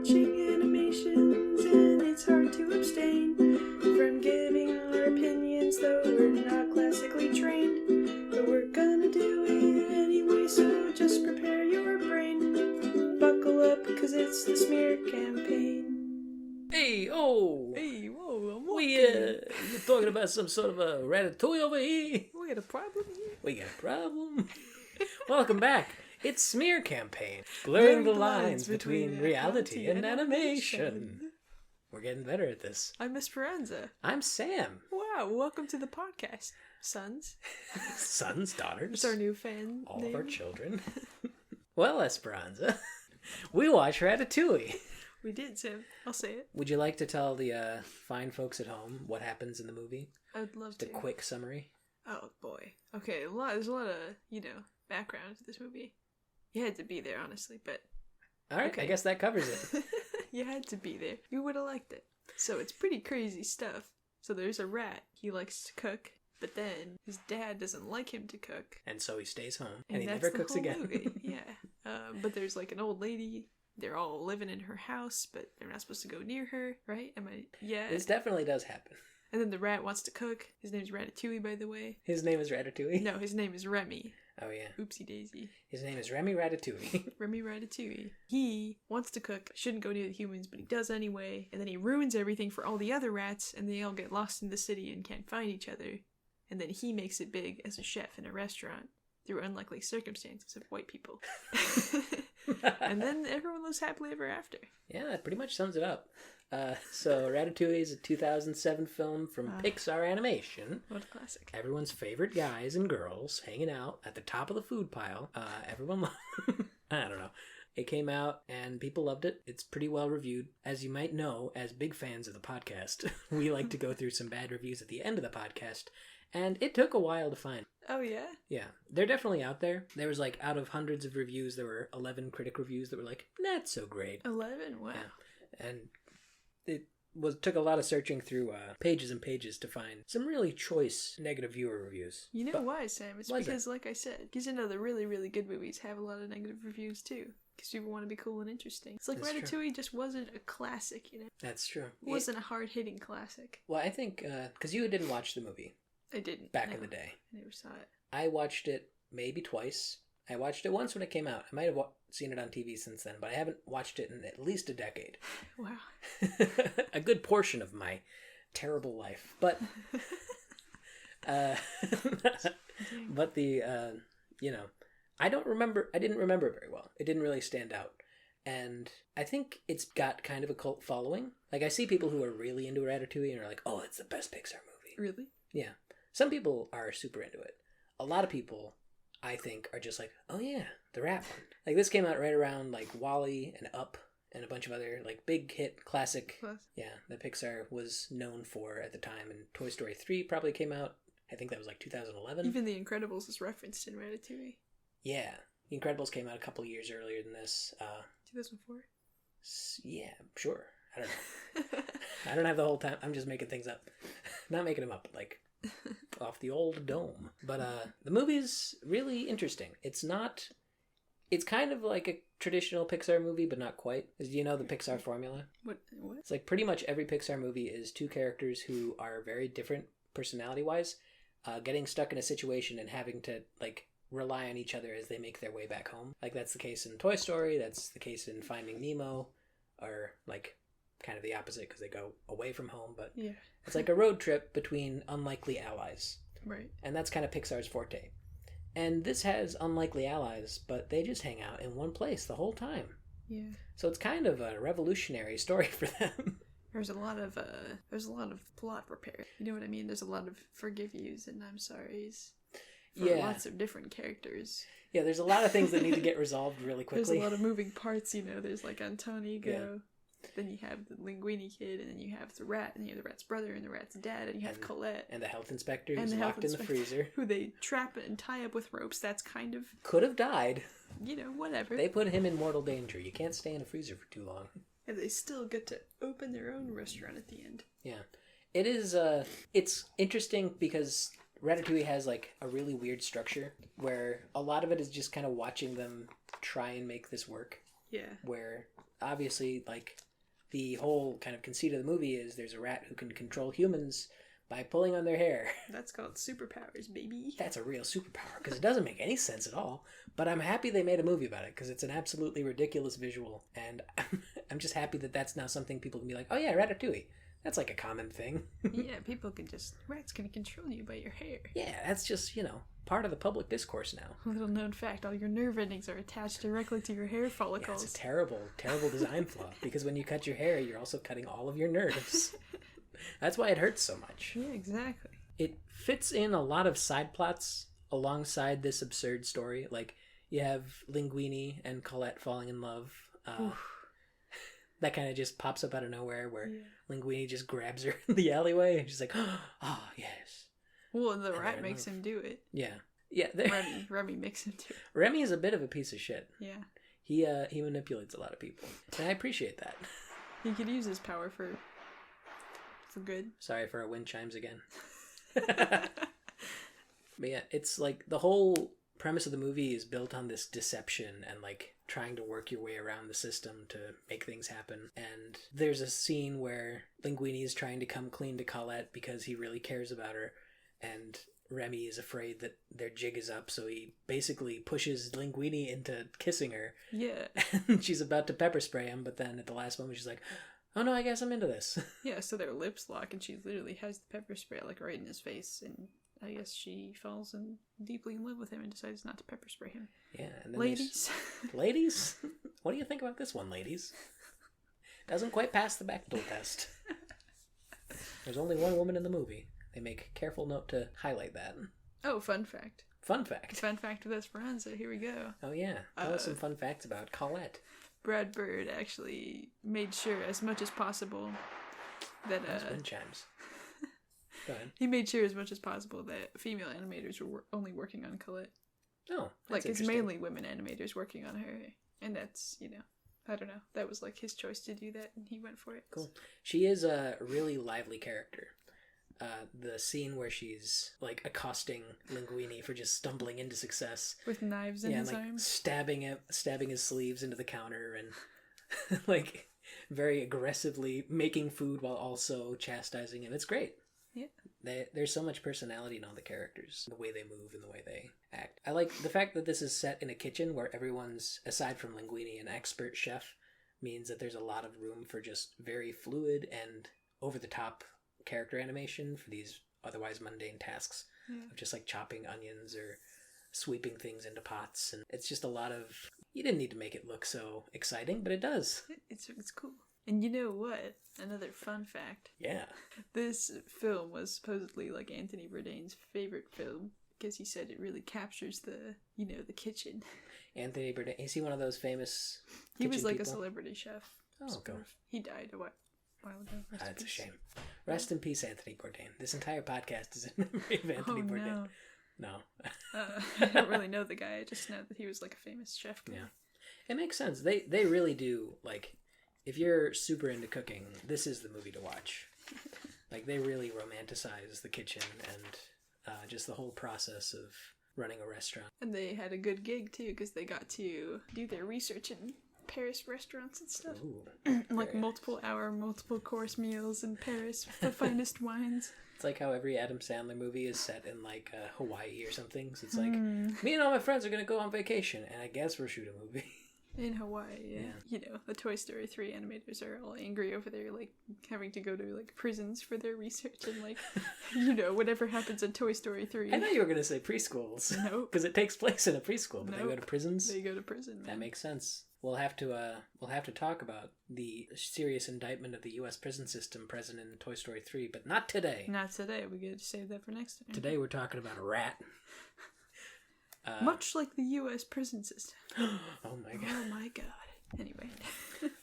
watching animations, and it's hard to abstain from giving our opinions, though we're not classically trained. But we're gonna do it anyway, so just prepare your brain. Buckle up, cause it's the smear campaign. Hey, whoa, I'm you're talking about some sort of a ratatouille over here? We got a problem here. We got a problem. Welcome back. It's Smear Campaign, blurring the lines between reality and animation. We're getting better at this. I'm Esperanza. I'm Sam. Wow, welcome to the podcast, sons. Sons, daughters. It's our new fan all name. of our children. Well, Esperanza, we watched Ratatouille. We did, Sam. I'll say it. Would you like to tell the fine folks at home what happens in the movie? I'd love to. The quick summary. Oh, boy. Okay, there's a lot of, background to this movie. You had to be there, honestly, but... Alright, okay. I guess that covers it. You had to be there. You would have liked it. So it's pretty crazy stuff. So there's a rat. He likes to cook, but then his dad doesn't like him to cook. And so he stays home, and he that's never the cooks whole again. Movie. Yeah. But there's like an old lady. They're all living in her house, but they're not supposed to go near her, right? Yeah. This definitely does happen. And then the rat wants to cook. His name's Ratatouille, by the way. His name is Ratatouille? No, his name is Remy. Oh, yeah. Oopsie daisy. His name is Remy Ratatouille. Remy Ratatouille. He wants to cook, shouldn't go near the humans, but he does anyway. And then he ruins everything for all the other rats, and they all get lost in the city and can't find each other. And then he makes it big as a chef in a restaurant through unlikely circumstances of white people. And then everyone lives happily ever after. Yeah, that pretty much sums it up. So Ratatouille is a 2007 film from Pixar Animation. What a classic. Everyone's favorite guys and girls hanging out at the top of the food pile. Everyone I don't know. It came out and people loved it. It's pretty well reviewed. As you might know, as big fans of the podcast, we like to go through some bad reviews at the end of the podcast. And it took a while to find. Oh, yeah? Yeah. They're definitely out there. There was out of hundreds of reviews, there were 11 critic reviews that were not so great. 11? Wow. Yeah. And it took a lot of searching through pages and pages to find some really choice negative viewer reviews. You know why, Sam? It's because, like I said, because the really, really good movies have a lot of negative reviews, too. Because people want to be cool and interesting. It's like That's Ratatouille just wasn't a classic, That's true. It wasn't a hard-hitting classic. Well, I think, because you didn't watch the movie. I didn't. Back in the day. I never saw it. I watched it maybe twice. I watched it once when it came out. I might have seen it on TV since then, but I haven't watched it in at least a decade. Wow. A good portion of my terrible life. But, but I didn't remember it very well. It didn't really stand out. And I think it's got kind of a cult following. I see people who are really into Ratatouille and are like, oh, it's the best Pixar movie. Really? Yeah. Some people are super into it. A lot of people, I think, are just like, oh yeah, the rat one. This came out right around WALL-E and Up and a bunch of other big hit classic. Yeah, that Pixar was known for at the time. And Toy Story 3 probably came out, I think that was 2011. Even The Incredibles is referenced in Ratatouille. Yeah. The Incredibles came out a couple years earlier than this. 2004? Yeah, sure. I don't know. I don't have the whole time. I'm just making things up. Not making them up, off the old dome. But the movie's really interesting. It's kind of like a traditional Pixar movie, but not quite. Do you know the Pixar formula? What? It's pretty much every Pixar movie is two characters who are very different personality-wise, getting stuck in a situation and having to, rely on each other as they make their way back home. That's the case in Toy Story, that's the case in Finding Nemo, or, kind of the opposite because they go away from home, but yeah. It's like a road trip between unlikely allies. Right. And that's kind of Pixar's forte. And this has unlikely allies, but they just hang out in one place the whole time. Yeah. So it's kind of a revolutionary story for them. There's a lot of plot repair. You know what I mean? There's a lot of forgive yous and I'm sorries for lots of different characters. Yeah, there's a lot of things that need to get resolved really quickly. There's a lot of moving parts, There's Antonigo. Yeah. Then you have the Linguini kid, and then you have the rat, and you have the rat's brother, and the rat's dad, and you have Colette. And the health inspector who's locked in the freezer. Who they trap and tie up with ropes. That's kind of... Could have died. Whatever. They put him in mortal danger. You can't stay in a freezer for too long. And they still get to open their own restaurant at the end. Yeah. It is, it's interesting because Ratatouille has, a really weird structure where a lot of it is just kind of watching them try and make this work. Yeah. Where obviously, like, the whole kind of conceit of the movie is there's a rat who can control humans by pulling on their hair. That's called superpowers, baby. That's a real superpower, because it doesn't make any sense at all. But I'm happy they made a movie about it, because it's an absolutely ridiculous visual. And I'm just happy that that's now something people can be like, oh yeah, Ratatouille. That's like a common thing. Yeah, people can just... Rats can control you by your hair. Yeah, that's just, part of the public discourse now. Little known fact, all your nerve endings are attached directly to your hair follicles. Yeah, it's a terrible, terrible design flaw. Because when you cut your hair, you're also cutting all of your nerves. That's why it hurts so much. Yeah, exactly. It fits in a lot of side plots alongside this absurd story. Like, you have Linguini and Colette falling in love. That kind of just pops up out of nowhere, where Linguini just grabs her in the alleyway and she's like, oh, yes. Well, and the rat makes him do it. Yeah. Yeah. Remy makes him do it. Remy is a bit of a piece of shit. Yeah. He manipulates a lot of people. And I appreciate that. He could use his power for good. Sorry for our wind chimes again. But yeah, it's like the whole premise of the movie is built on this deception and like trying to work your way around the system to make things happen. And there's a scene where Linguini is trying to come clean to Colette because he really cares about her, and Remy is afraid that their jig is up, so he basically pushes Linguini into kissing her. Yeah. And she's about to pepper spray him, but then at the last moment she's like, oh no, I guess I'm into this. Yeah, so their lips lock and she literally has the pepper spray like right in his face, and I guess she falls deeply in love with him and decides not to pepper spray him. Yeah, and then ladies. Ladies? What do you think about this one, ladies? Doesn't quite pass the Bechdel test. There's only one woman in the movie. They make careful note to highlight that. Oh, fun fact. Fun fact. Fun fact with Esperanza. Here we go. Oh yeah, tell us some fun facts about Colette. Brad Bird actually made sure as much as possible that wind chimes. Go ahead. He made sure as much as possible that female animators were only working on Colette. Oh, like it's mainly women animators working on her, and that's I don't know. That was like his choice to do that, and he went for it. Cool. She is a really lively character. The scene where she's like accosting Linguini for just stumbling into success with knives in his arms, stabbing his sleeves into the counter, and like very aggressively making food while also chastising him. It's great. Yeah, there's so much personality in all the characters, the way they move and the way they act. I like the fact that this is set in a kitchen where everyone's, aside from Linguini, an expert chef, means that there's a lot of room for just very fluid and over-the-top character animation for these otherwise mundane tasks of just like chopping onions or sweeping things into pots. And it's just a lot of, you didn't need to make it look so exciting, but it does. It's cool. And you know what? Another fun fact. Yeah. This film was supposedly like Anthony Bourdain's favorite film because he said it really captures the kitchen. Anthony Bourdain, is he one of those famous He was like people? A celebrity chef. Oh, cool. He died a while ago. That's a shame. Rest in peace, Anthony Bourdain. This entire podcast is in memory of Anthony Bourdain. No. I don't really know the guy. I just know that he was like a famous chef guy. Yeah. It makes sense. They really do, like, if you're super into cooking, this is the movie to watch. Like, they really romanticize the kitchen and just the whole process of running a restaurant. And they had a good gig, too, because they got to do their research in Paris restaurants and stuff. Ooh, like multiple-hour, multiple-course meals in Paris, the finest wines. It's like how every Adam Sandler movie is set in, like, Hawaii or something. So it's like, me and all my friends are going to go on vacation, and I guess we'll shoot a movie. In Hawaii, yeah. The Toy Story 3 animators are all angry over there, like, having to go to, like, prisons for their research and, like, whatever happens in Toy Story 3. I thought you were going to say preschools. No. Because it takes place in a preschool, but nope. They go to prisons? They go to prison, man. That makes sense. We'll have to talk about the serious indictment of the U.S. prison system present in Toy Story 3, but not today. Not today. We got to save that for next time. Today we're talking about a rat. Much like the U.S. prison system. Oh my god. Oh my god. Anyway.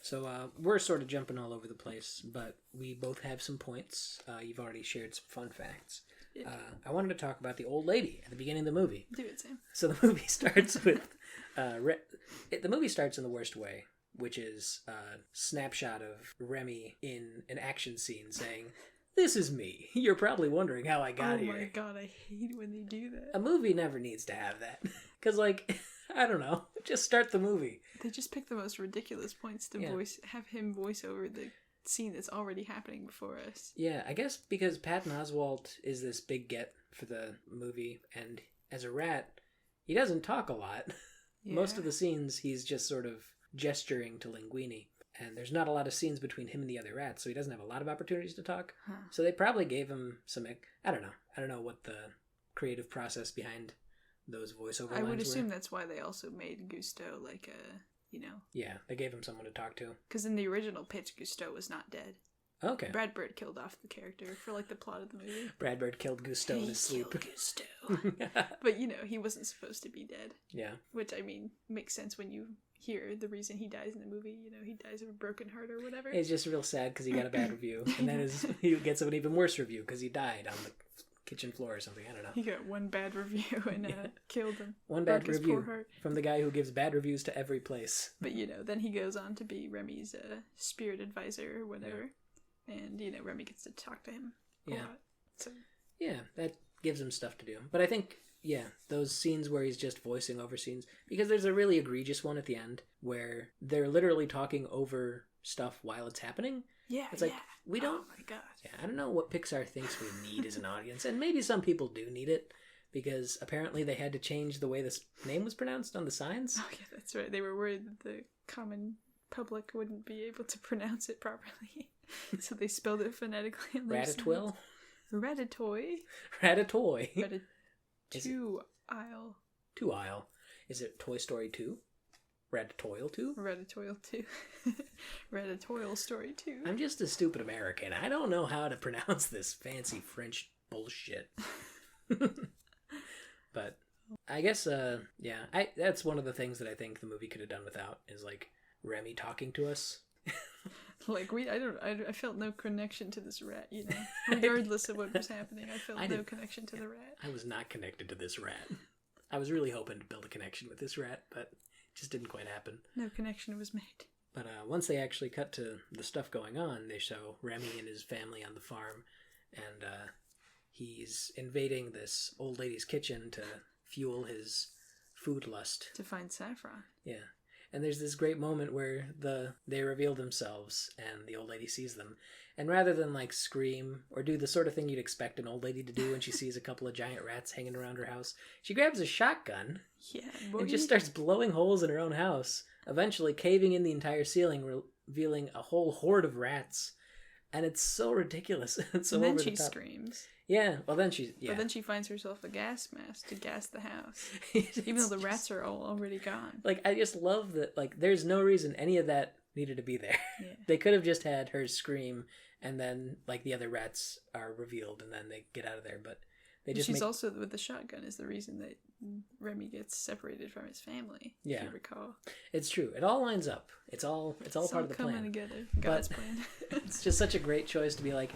So we're sort of jumping all over the place, but we both have some points. You've already shared some fun facts. Yeah. I wanted to talk about the old lady at the beginning of the movie. Do it, Sam. So the movie starts with... the movie starts in the worst way, which is a snapshot of Remy in an action scene saying... This is me. You're probably wondering how I got here. Oh my god, I hate when they do that. A movie never needs to have that. Because, like, I don't know. Just start the movie. They just pick the most ridiculous points to have him voice over the scene that's already happening before us. Yeah, I guess because Patton Oswalt is this big get for the movie, and as a rat, he doesn't talk a lot. Yeah. Most of the scenes, he's just sort of gesturing to Linguini. And there's not a lot of scenes between him and the other rats, so he doesn't have a lot of opportunities to talk. Huh. So they probably gave him some... I don't know. I don't know what the creative process behind those voiceover lines were. I would assume that's why they also made Gusteau like a, Yeah, they gave him someone to talk to. Because in the original pitch, Gusteau was not dead. Okay. Brad Bird killed off the character for like the plot of the movie. Brad Bird killed Gusteau in his sleep. Gusteau. But he wasn't supposed to be dead. Yeah. Which, I mean, makes sense when you hear the reason he dies in the movie. He dies of a broken heart or whatever. It's just real sad because he got a bad review. And then he gets an even worse review because he died on the kitchen floor or something. I don't know. He got one bad review and killed him. One bad review from the guy who gives bad reviews to every place. But, then he goes on to be Remy's spirit advisor or whatever. Yeah. And, Remy gets to talk to him a lot. So. Yeah, that gives him stuff to do. But I think, those scenes where he's just voicing over scenes, because there's a really egregious one at the end where they're literally talking over stuff while it's happening. Yeah, it's like, we don't... Oh, my God. Yeah, I don't know what Pixar thinks we need as an audience, and maybe some people do need it, because apparently they had to change the way this name was pronounced on the signs. Oh, yeah, that's right. They were worried that the common public wouldn't be able to pronounce it properly. So they spelled it phonetically. Ratatouille? Ratatouille. Ratatouille. Two-aisle. Two-aisle. Is it Toy Story 2? Ratatouille 2? Ratatouille 2. Ratatouille Story 2. I'm just a stupid American. I don't know how to pronounce this fancy French bullshit. But I guess, that's one of the things that I think the movie could have done without, is like Remy talking to us. Like I felt no connection to this rat, regardless of what was happening. I felt no connection to the rat. I was not connected to this rat. I was really hoping to build a connection with this rat, but it just didn't quite happen. No connection was made. But once they actually cut to the stuff going on, they show Remy and his family on the farm, and he's invading this old lady's kitchen to fuel his food lust. To find saffron. Yeah. And there's this great moment where they reveal themselves and the old lady sees them. And rather than like scream or do the sort of thing you'd expect an old lady to do when she sees a couple of giant rats hanging around her house, she grabs a shotgun and just starts blowing holes in her own house, eventually caving in the entire ceiling, revealing a whole horde of rats. And it's so ridiculous. It's so and then over she the top. Screams. Yeah, well then she... Yeah. But then she finds herself a gas mask to gas the house. Even though the rats are already gone. Like, I just love that, like, there's no reason any of that needed to be there. Yeah. They could have just had her scream, and then, like, the other rats are revealed, and then they get out of there, but they just She's also, with the shotgun, is the reason that Remy gets separated from his family, if you recall. It's true. It all lines up. It's all part of the plan. Coming together. God's plan. It's just such a great choice to be like,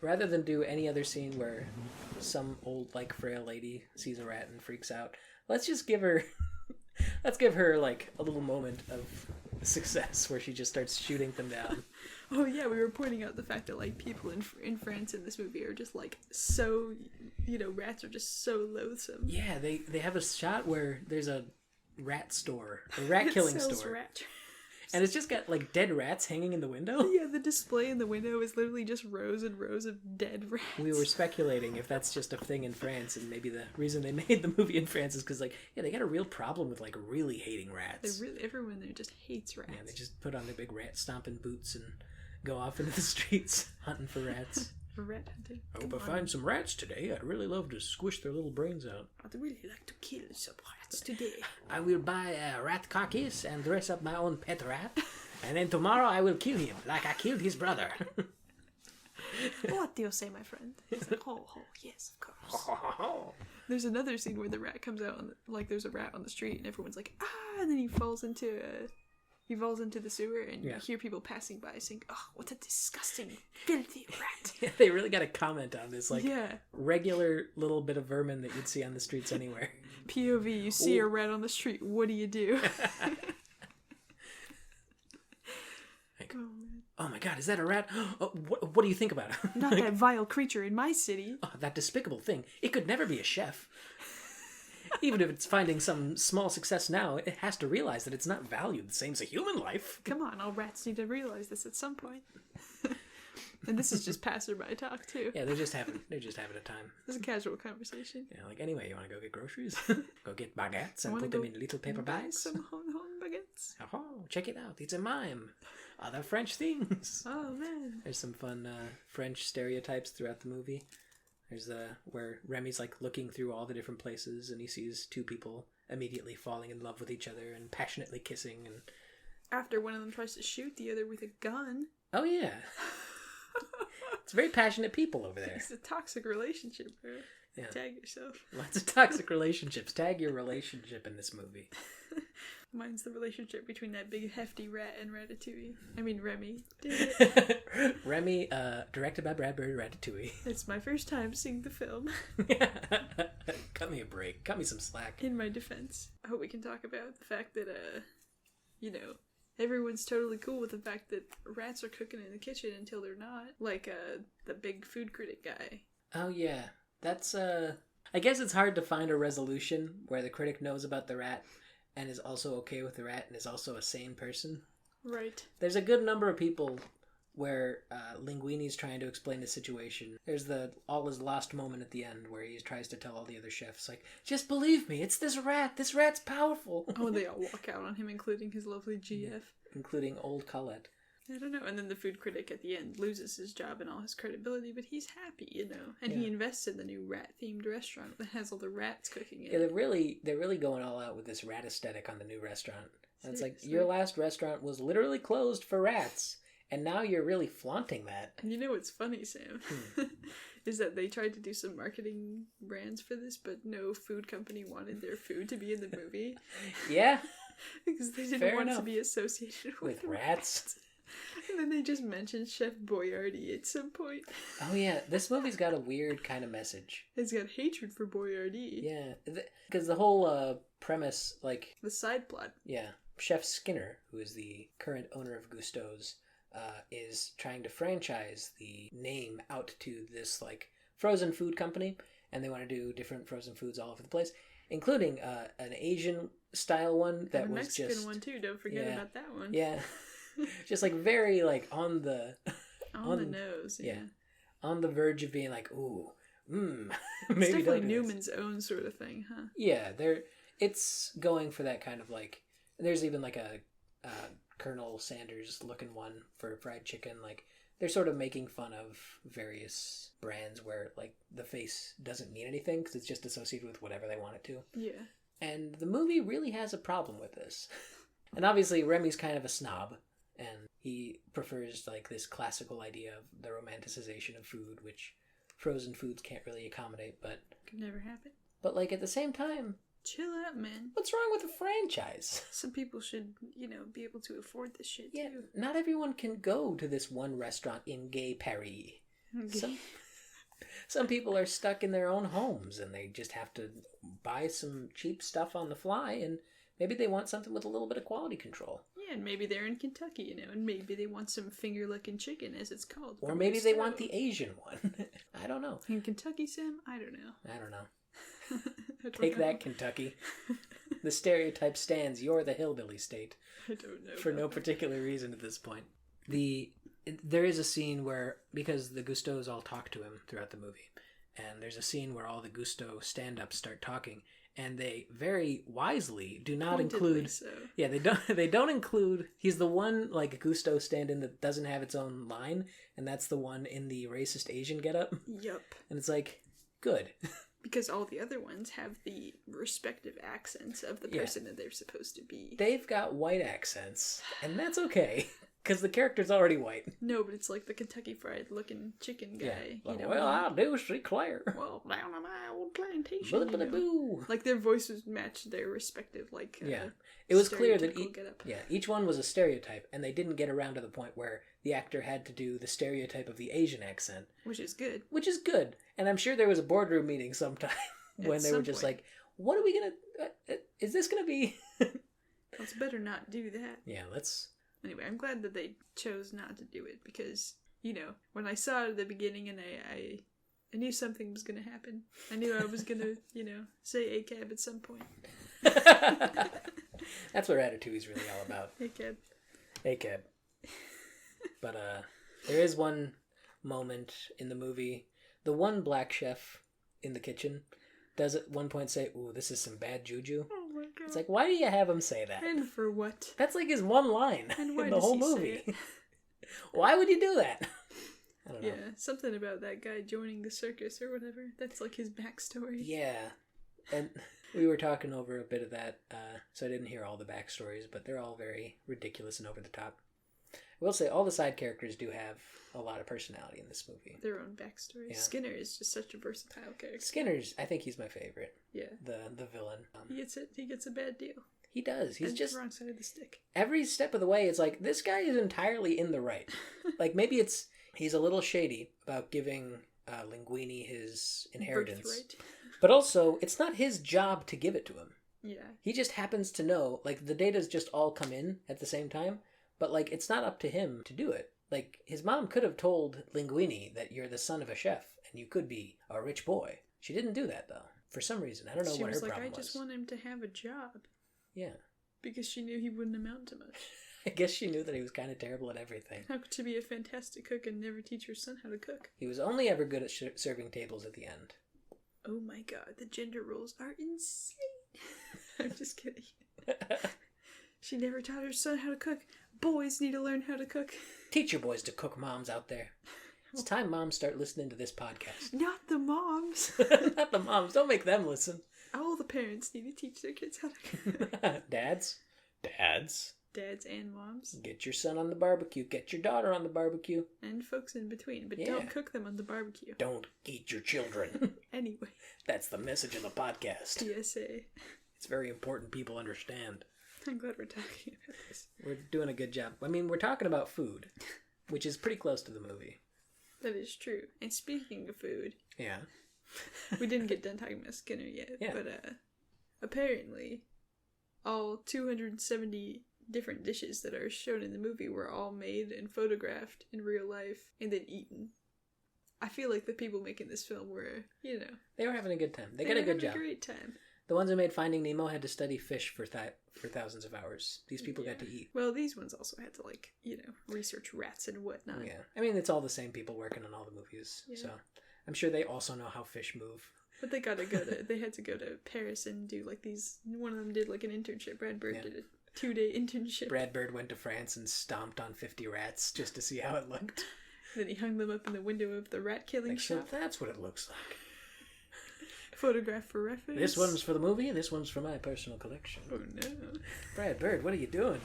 rather than do any other scene where some old, like, frail lady sees a rat and freaks out, let's give her like a little moment of success where she just starts shooting them down. Oh yeah, we were pointing out the fact that like people in France in this movie are just like so, rats are just so loathsome. Yeah, they have a shot where there's a rat store, a rat killing store. Rat. And it's just got, like, dead rats hanging in the window. Yeah, the display in the window is literally just rows and rows of dead rats. We were speculating if that's just a thing in France, and maybe the reason they made the movie in France is because, like, they got a real problem with, like, really hating rats. Everyone there just hates rats. Yeah, they just put on their big rat-stomping boots and go off into the streets hunting for rats. For rat hunting. I hope I find some rats today. I'd really love to squish their little brains out. I'd really like to kill some rats today. I will buy a rat carcass and dress up my own pet rat. And then tomorrow I will kill him, like I killed his brother. What do you say, my friend? He's like, yes, of course. There's another scene where the rat comes out, there's a rat on the street, and everyone's like, ah, and then he falls into the sewer, and you hear people passing by saying, oh, what a disgusting, filthy rat. Yeah, they really got to comment on this, regular little bit of vermin that you'd see on the streets anywhere. POV, you see a rat on the street, what do you do? Oh my god, is that a rat? Oh, what do you think about it? Not that vile creature in my city. Oh, that despicable thing. It could never be a chef. Even if it's finding some small success now, it has to realize that it's not valued the same as a human life. Come on, all rats need to realize this at some point. And this is just passerby talk too. Yeah, they're just having a time. It's a casual conversation. Yeah, like, anyway, you want to go get groceries? Go get baguettes and Wanna put them go in little paper bags? Some hon baguettes. Oh, check it out. It's a mime. Other French things. Oh man. There's some fun French stereotypes throughout the movie. There's where Remy's like looking through all the different places and he sees two people immediately falling in love with each other and passionately kissing. And after one of them tries to shoot the other with a gun. Oh yeah. It's very passionate people over there. It's a toxic relationship, bro. Yeah. Tag yourself. Lots of toxic relationships. Tag your relationship in this movie. Mine's the relationship between that big hefty rat and Ratatouille. I mean Remy. Remy, directed by Bradbury Ratatouille. It's my first time seeing the film. Cut me a break. Cut me some slack. In my defense, I hope we can talk about the fact that, everyone's totally cool with the fact that rats are cooking in the kitchen until they're not. Like, the big food critic guy. Oh, yeah. That's, I guess it's hard to find a resolution where the critic knows about the rat and is also okay with the rat and is also a sane person. Right. There's a good number of people where Linguini's trying to explain the situation. There's the all is lost moment at the end where he tries to tell all the other chefs, like, just believe me, it's this rat. This rat's powerful. Oh, they all walk out on him, including his lovely GF. Yeah, including old Colette. I don't know. And then the food critic at the end loses his job and all his credibility, but he's happy, And he invests in the new rat-themed restaurant that has all the rats cooking in it. Yeah, they're really going all out with this rat aesthetic on the new restaurant. And it's like, your last restaurant was literally closed for rats. And now you're really flaunting that. You know what's funny, Sam? Is that they tried to do some marketing brands for this, but no food company wanted their food to be in the movie. Yeah. Because they didn't want it to be associated with rats. And then they just mentioned Chef Boyardee at some point. Oh yeah, this movie's got a weird kind of message. It's got hatred for Boyardee. Yeah, because the whole premise, like... The side plot. Yeah. Chef Skinner, who is the current owner of Gusteau's, is trying to franchise the name out to this, like, frozen food company, and they want to do different frozen foods all over the place, including an Asian-style one that was Mexican just... one, too. Don't forget about that one. Yeah. Just, like, very, like, on the... on the nose, yeah. On the verge of being like, ooh, maybe it's definitely do Newman's own sort of thing, huh? Yeah, it's going for that kind of, like... There's even, like, a Colonel Sanders looking one for fried chicken. Like, they're sort of making fun of various brands where, like, the face doesn't mean anything because it's just associated with whatever they want it to. Yeah. And the movie really has a problem with this. And obviously Remy's kind of a snob, and he prefers, like, this classical idea of the romanticization of food, which frozen foods can't really accommodate, but... Could never happen. But, like, at the same time... Chill out, man. What's wrong with a franchise? Some people should, be able to afford this shit, yeah, too. Not everyone can go to this one restaurant in gay Paris. Okay. Some people are stuck in their own homes, and they just have to buy some cheap stuff on the fly, and maybe they want something with a little bit of quality control. Yeah, and maybe they're in Kentucky, and maybe they want some finger-licking chicken, as it's called. Or maybe they want the Asian one. I don't know. In Kentucky, Sam? I don't know. I don't know. Take that, Kentucky. The stereotype stands. You're the hillbilly state. I don't know. For no particular reason at this point. There is a scene where, because the Gusteaus all talk to him throughout the movie, and there's a scene where all the Gusteau stand-ups start talking, and they very wisely do not include... So. Yeah, they don't include... He's the one, like, Gusteau stand-in that doesn't have its own line, and that's the one in the racist Asian getup. Yup. And it's like, good. Because all the other ones have the respective accents of the person that they're supposed to be. They've got white accents, and that's okay, because the character's already white. No, but it's like the Kentucky Fried looking chicken guy. Yeah. Like, well, I do see Claire. Well, down on my old plantation. Boo. Like their voices match their respective, like, it was clear that each one was a stereotype, and they didn't get around to the point where the actor had to do the stereotype of the Asian accent. Which is good. And I'm sure there was a boardroom meeting sometime when they were just like, what are we going to... is this going to be... Let's better not do that. Yeah, let's... Anyway, I'm glad that they chose not to do it because, when I saw it at the beginning and I I knew something was gonna happen. I knew I was gonna, say ACAB at some point. That's what Ratatouille's really all about. ACAB. ACAB. But there is one moment in the movie. The one black chef in the kitchen does at one point say, "Ooh, this is some bad juju." Oh my god. It's like, why do you have him say that? And for what? That's like his one line And why in the does whole he movie. say it? Why would you do that? I don't know. Yeah, something about that guy joining the circus or whatever. That's like his backstory. Yeah. And we were talking over a bit of that, so I didn't hear all the backstories, but they're all very ridiculous and over the top. I will say all the side characters do have a lot of personality in this movie. Their own backstory. Yeah. Skinner is just such a versatile character. Skinner's, I think he's my favorite. Yeah. The villain. He gets it. He gets a bad deal. He does. He's and just the wrong side of the stick. Every step of the way, it's like, this guy is entirely in the right. Like, maybe he's a little shady about giving Linguini his inheritance. Birthright. But also, it's not his job to give it to him. Yeah. He just happens to know, like, the data's just all come in at the same time, but, like, it's not up to him to do it. Like, his mom could have told Linguini that you're the son of a chef, and you could be a rich boy. She didn't do that, though. For some reason. I don't know what her problem was. She was like, I just want him to have a job. Yeah. Because she knew he wouldn't amount to much. I guess she knew that he was kind of terrible at everything. How to be a fantastic cook and never teach her son how to cook. He was only ever good at serving tables at the end. Oh my god, the gender roles are insane. I'm just kidding. She never taught her son how to cook. Boys need to learn how to cook. Teach your boys to cook, moms out there. It's time moms start listening to this podcast. Not the moms. Not the moms. Don't make them listen. All the parents need to teach their kids how to cook. Dads. Dads and moms. Get your son on the barbecue. Get your daughter on the barbecue. And folks in between. But Yeah. don't cook them on the barbecue. Don't eat your children. Anyway. That's the message of the podcast. PSA. It's very important people understand. I'm glad we're talking about this. We're doing a good job. I mean, we're talking about food, which is pretty close to the movie. That is true. And speaking of food, Yeah. we didn't get done talking about Skinner yet, Yeah. but apparently all 270 different dishes that are shown in the movie were all made and photographed in real life and then eaten. I feel like the people making this film were, They were having a good time. They they got a were good having job. a great time. The ones who made Finding Nemo had to study fish for thousands of hours. These people got to eat. Well, these ones also had to, research rats and whatnot. Yeah. I mean, it's all the same people working on all the movies. Yeah. So I'm sure they also know how fish move. But they had to go to Paris and do, one of them did, an internship. Brad Bird did a 2-day internship. Brad Bird went to France and stomped on 50 rats just to see how it looked. Then he hung them up in the window of the rat killing shop. So that's what it looks like. Photograph for reference. This one's for the movie, this one's for my personal collection. Oh no. Brad Bird, what are you doing?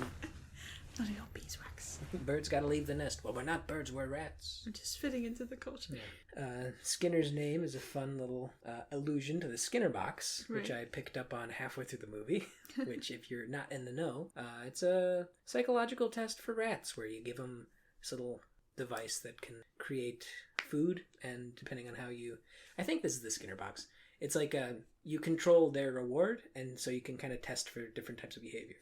Bloody old beeswax. Birds gotta leave the nest. Well, we're not birds, we're rats. We're just fitting into the culture. Yeah. Skinner's name is a fun little allusion to the Skinner box, which I picked up on halfway through the movie. Which, if you're not in the know, it's a psychological test for rats where you give them this little device that can create food, and depending on how I think this is the Skinner box. It's like you control their reward, and so you can kind of test for different types of behavior.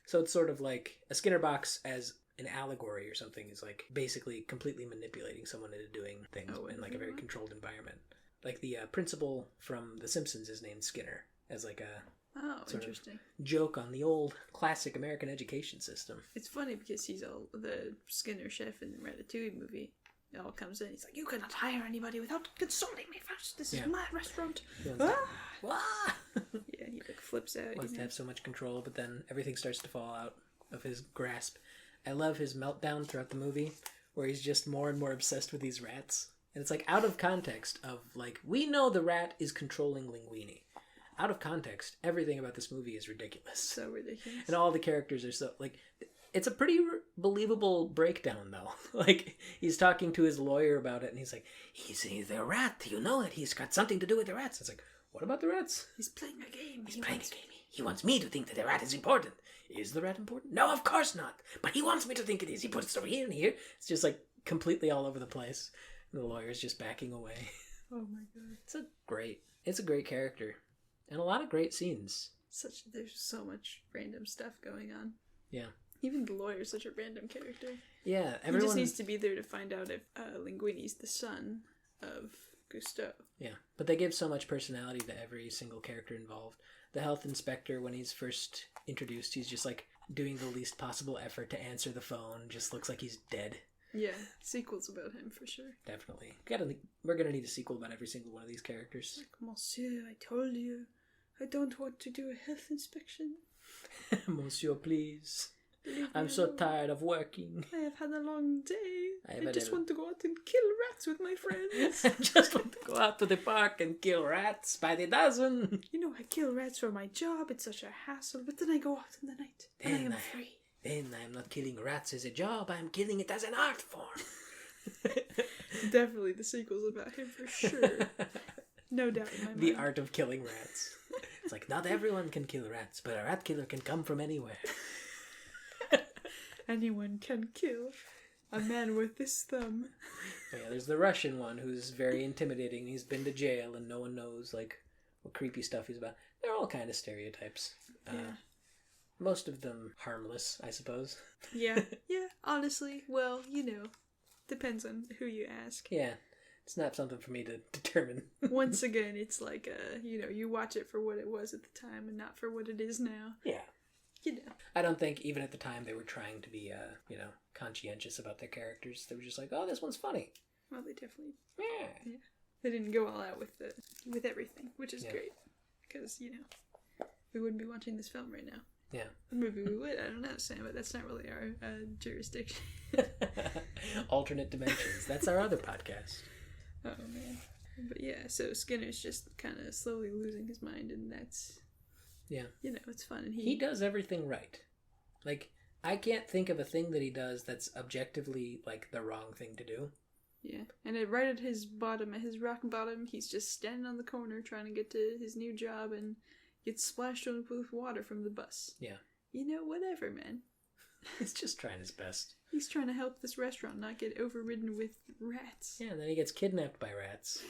So it's sort of like a Skinner box as an allegory or something is like basically completely manipulating someone into doing things in like a very controlled environment. Like the principal from The Simpsons is named Skinner as like a interesting joke on the old classic American education system. It's funny because he's the Skinner chef in the Ratatouille movie. It all comes in. He's like, you cannot hire anybody without consulting me first. This is my restaurant. Yeah, he flips out. Wants to have so much control, but then everything starts to fall out of his grasp. I love his meltdown throughout the movie, where he's just more and more obsessed with these rats. And it's like out of context of we know the rat is controlling Linguini. Out of context, everything about this movie is ridiculous. So ridiculous. And all the characters are so it's a pretty believable breakdown, though. He's talking to his lawyer about it, and he's like, he's the rat. You know that he's got something to do with the rats. It's like, what about the rats? He's playing a game. He's playing a game. He wants me to think that the rat is important. Is the rat important? No, of course not. But he wants me to think it is. He puts it over here and here. It's just completely all over the place. And the lawyer's just backing away. Oh my god. It's a great character. And a lot of great scenes. There's so much random stuff going on. Yeah. Even the lawyer's such a random character. Yeah, He just needs to be there to find out if Linguini's the son of Gustav. Yeah, but they give so much personality to every single character involved. The health inspector, when he's first introduced, he's just like doing the least possible effort to answer the phone. Just looks like he's dead. Yeah, sequels about him for sure. Definitely. We're gonna need a sequel about every single one of these characters. Like, Monsieur, I told you, I don't want to do a health inspection. Monsieur, please. I'm so tired of working. I have had a long day. I just want to go out and kill rats with my friends. I just want to go out to the park and kill rats by the dozen. You know, I kill rats for my job. It's such a hassle. But then I go out in the night and I am free. Then I'm not killing rats as a job. I'm killing it as an art form. Definitely the sequel's about him for sure. No doubt in my mind. The art of killing rats. It's like, not everyone can kill rats, but a rat killer can come from anywhere. Anyone can kill a man with this thumb. Yeah, there's the Russian one who's very intimidating. He's been to jail and no one knows like what creepy stuff he's about. They're all kind of stereotypes. Yeah. Most of them harmless, I suppose. Yeah, honestly, well, you know, depends on who you ask. Yeah, it's not something for me to determine. Once again, it's like, you know, you watch it for what it was at the time and not for what it is now. Yeah. You know. I don't think even at the time they were trying to be, you know, conscientious about their characters. They were just like, oh, this one's funny. Well, they definitely... Yeah. They didn't go all out with everything, which is great. Because, you know, we wouldn't be watching this film right now. Yeah. Or maybe we would, I don't know, Sam, but that's not really our jurisdiction. Alternate dimensions. That's our other podcast. Oh, man. But yeah, so Skinner's just kind of slowly losing his mind, and that's... Yeah. You know, it's fun. And he does everything right. Like, I can't think of a thing that he does that's objectively, like, the wrong thing to do. Yeah. And right at his bottom, at his rock bottom, he's just standing on the corner trying to get to his new job and gets splashed with water from the bus. Yeah. You know, whatever, man. He's just trying his best. He's trying to help this restaurant not get overridden with rats. Yeah, and then he gets kidnapped by rats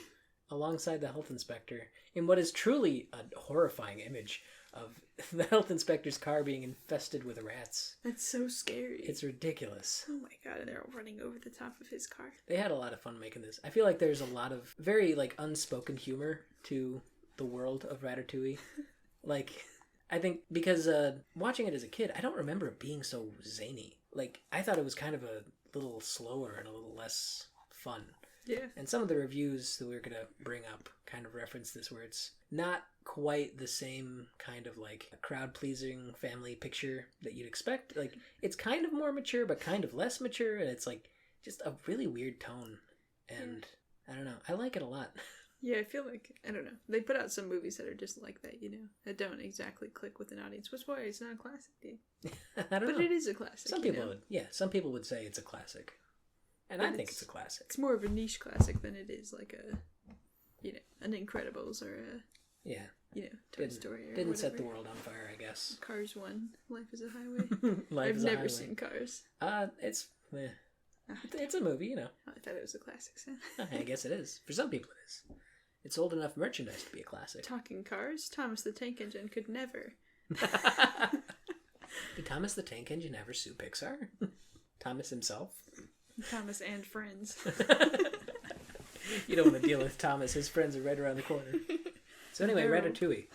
alongside the health inspector in what is truly a horrifying image of the health inspector's car being infested with rats. That's so scary. It's ridiculous. Oh my god, and they're all running over the top of his car. They had a lot of fun making this. I feel like there's a lot of very, like, unspoken humor to the world of Ratatouille. Like, I think because watching it as a kid, I don't remember it being so zany. Like, I thought it was kind of a little slower and a little less fun. Yeah. And some of the reviews that we're going to bring up kind of reference this, where it's not quite the same kind of, like, crowd-pleasing family picture that you'd expect. Like, it's kind of more mature, but kind of less mature, and it's, like, just a really weird tone. And, I don't know, I like it a lot. Yeah, I feel like, I don't know, they put out some movies that are just like that, you know, that don't exactly click with an audience, which is why it's not a classic, dude. I don't know. But it is a classic. Some people would, some people would say it's a classic. And I think it's a classic. It's more of a niche classic than it is like a, you know, an Incredibles or a, you know, Toy Story or Didn't whatever. set the world on fire, I guess. Cars 1, Life is a Highway. I've never seen Cars. It's a movie, you know. I thought it was a classic, so. I guess it is. For some people it is. It's old enough merchandise to be a classic. Talking cars, Thomas the Tank Engine could never. Did Thomas the Tank Engine ever sue Pixar? Thomas himself? Thomas and friends. You don't want to deal with Thomas. His friends are right around the corner. So anyway, Ratatouille.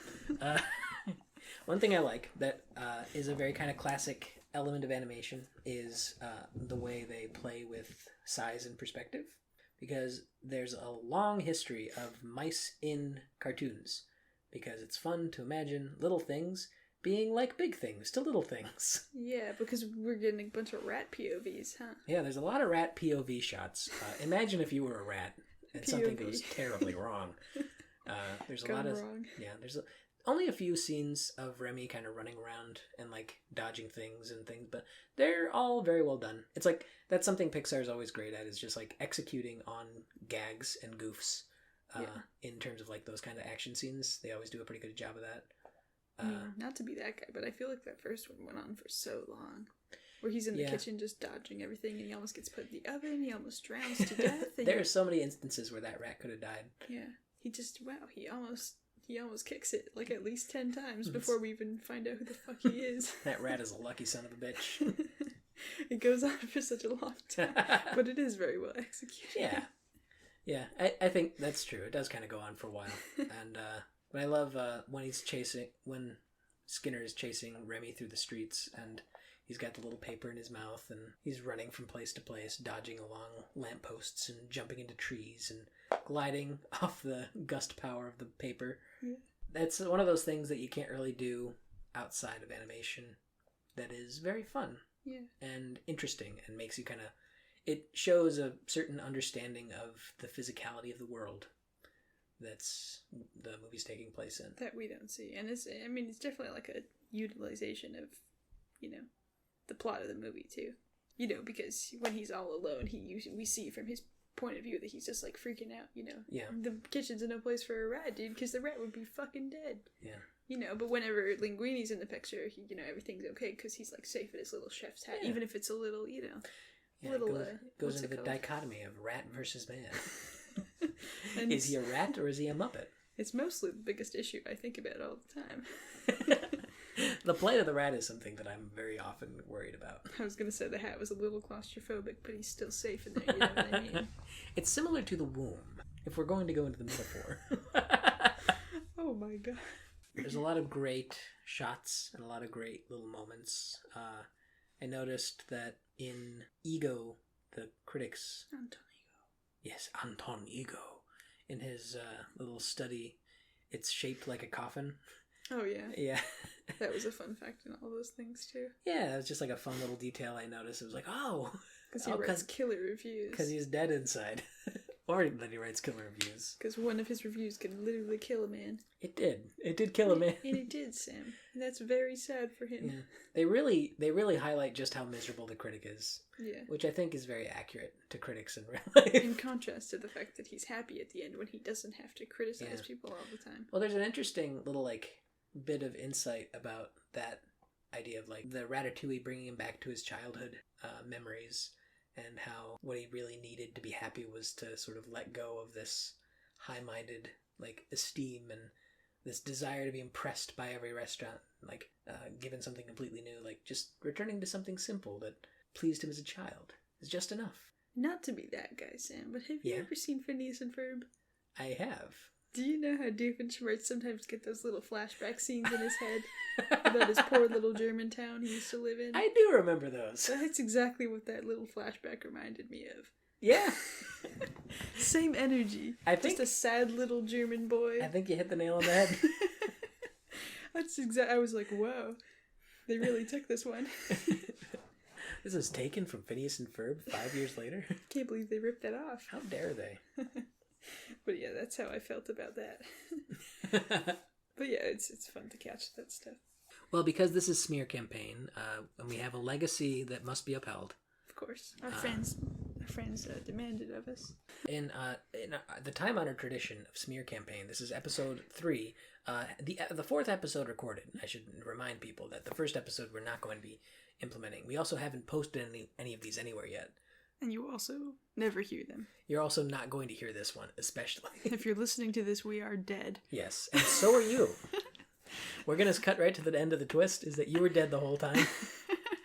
One thing I like that is a very kind of classic element of animation is the way they play with size and perspective. Because there's a long history of mice in cartoons. Because it's fun to imagine little things being like big things to little things. Yeah, because we're getting a bunch of rat POVs, huh? Yeah, there's a lot of rat POV shots. Imagine if you were a rat and something goes terribly wrong. There's a lot of wrong. Yeah, there's only a few scenes of Remy kind of running around and like dodging things and things, but they're all very well done. It's like that's something Pixar's always great at, is just like executing on gags and goofs. In terms of like those kind of action scenes, they always do a pretty good job of that. Not to be that guy, but I feel like that first one went on for so long. Where he's in the kitchen just dodging everything, and he almost gets put in the oven, he almost drowns to death. There are so many instances where that rat could have died. Yeah. He just, he almost kicks it like at least 10 times before we even find out who the fuck he is. That rat is a lucky son of a bitch. It goes on for such a long time, but it is very well executed. Yeah, I think that's true. It does kind of go on for a while. And but I love when Skinner is chasing Remy through the streets, and he's got the little paper in his mouth, and he's running from place to place, dodging along lampposts and jumping into trees and gliding off the gust power of the paper. Yeah. That's one of those things that you can't really do outside of animation that is very fun. Yeah. And interesting, and makes you kind of... It shows a certain understanding of the physicality of the world that's the movie's taking place in. That we don't see. And it's definitely like a utilization of, the plot of the movie too. Because when he's all alone, we see from his point of view that he's just like freaking out, Yeah. The kitchen's no place for a rat, dude, because the rat would be fucking dead. Yeah. But whenever Linguini's in the picture, everything's okay because he's like safe in his little chef's hat, even if it's a little, Yeah, it goes into the dichotomy of rat versus man. Is he a rat or is he a Muppet? It's mostly the biggest issue I think about all the time. The plight of the rat is something that I'm very often worried about. I was going to say the hat was a little claustrophobic, but he's still safe in there, you know what I mean? It's similar to the womb, if we're going to go into the metaphor. Oh my god. There's a lot of great shots and a lot of great little moments. I noticed that in Ego, the critics... Anton Ego. Yes, Anton Ego. In his little study, it's shaped like a coffin. Oh, yeah. Yeah. That was a fun fact in all those things, too. Yeah, it was just like a fun little detail I noticed. It was like, oh! Because he writes killer reviews. Because he's dead inside. Or that he writes killer reviews. Because one of his reviews can literally kill a man. It did. It did kill a man. And it did, Sam. And that's very sad for him. Yeah. They really highlight just how miserable the critic is. Yeah. Which I think is very accurate to critics in real life. In contrast to the fact that he's happy at the end when he doesn't have to criticize people all the time. Well, there's an interesting little, bit of insight about that idea of, the Ratatouille bringing him back to his childhood memories, and how what he really needed to be happy was to sort of let go of this high-minded, esteem and this desire to be impressed by every restaurant, given something completely new, just returning to something simple that pleased him as a child is just enough. Not to be that guy, Sam, but have you ever seen Phineas and Ferb? I have. Do you know how Doofenshmirtz sometimes get those little flashback scenes in his head about his poor little German town he used to live in? I do remember those. That's exactly what that little flashback reminded me of. Yeah. Same energy. Just a sad little German boy. I think you hit the nail on the head. That's exactly. I was like, whoa. They really took this one. This is taken from Phineas and Ferb 5 years later. Can't believe they ripped that off. How dare they? But yeah, that's how I felt about that. But yeah, it's fun to catch that stuff. Well, because this is Smear Campaign, and we have a legacy that must be upheld. Of course, our friends demanded of us. In the time-honored tradition of Smear Campaign, this is episode 3. The fourth episode recorded. I should remind people that the first episode we're not going to be implementing. We also haven't posted any of these anywhere yet. And you also never hear them. You're also not going to hear this one, especially. If you're listening to this, we are dead. Yes, and so are you. We're going to cut right to the end of the twist, is that you were dead the whole time.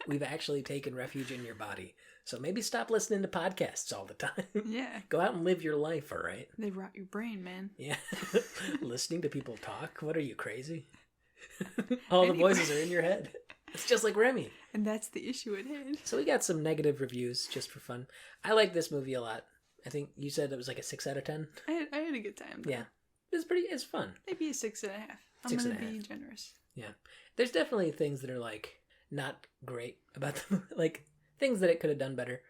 We've actually taken refuge in your body. So maybe stop listening to podcasts all the time. Yeah. Go out and live your life, all right? They rot your brain, man. Yeah. Listening to people talk? What are you, crazy? All the voices are in your head. It's just like Remy. And that's the issue at hand. So we got some negative reviews just for fun. I like this movie a lot. I think you said it was like a 6 out of 10. I had a good time, though. Yeah. It's fun. Maybe a 6.5. I'm going to be generous. Yeah. There's definitely things that are not great about the movie. Things that it could have done better.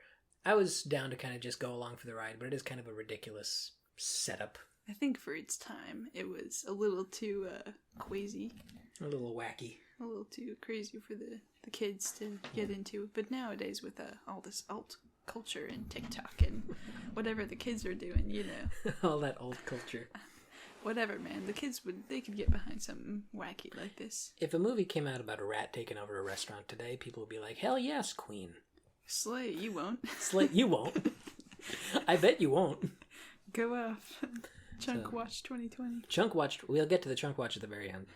I was down to kind of just go along for the ride, but it is kind of a ridiculous setup. I think for its time, it was a little too quasi. A little wacky. A little too crazy for the kids to get into. But nowadays with all this alt culture and TikTok and whatever the kids are doing, All that old culture. Whatever, man. The kids they could get behind something wacky like this. If a movie came out about a rat taking over a restaurant today, people would be like, hell yes, queen. Slay, you won't. Slay, you won't. I bet you won't. Go off. Chunk Watch 2020. Chunk Watch, we'll get to the Chunk Watch at the very end.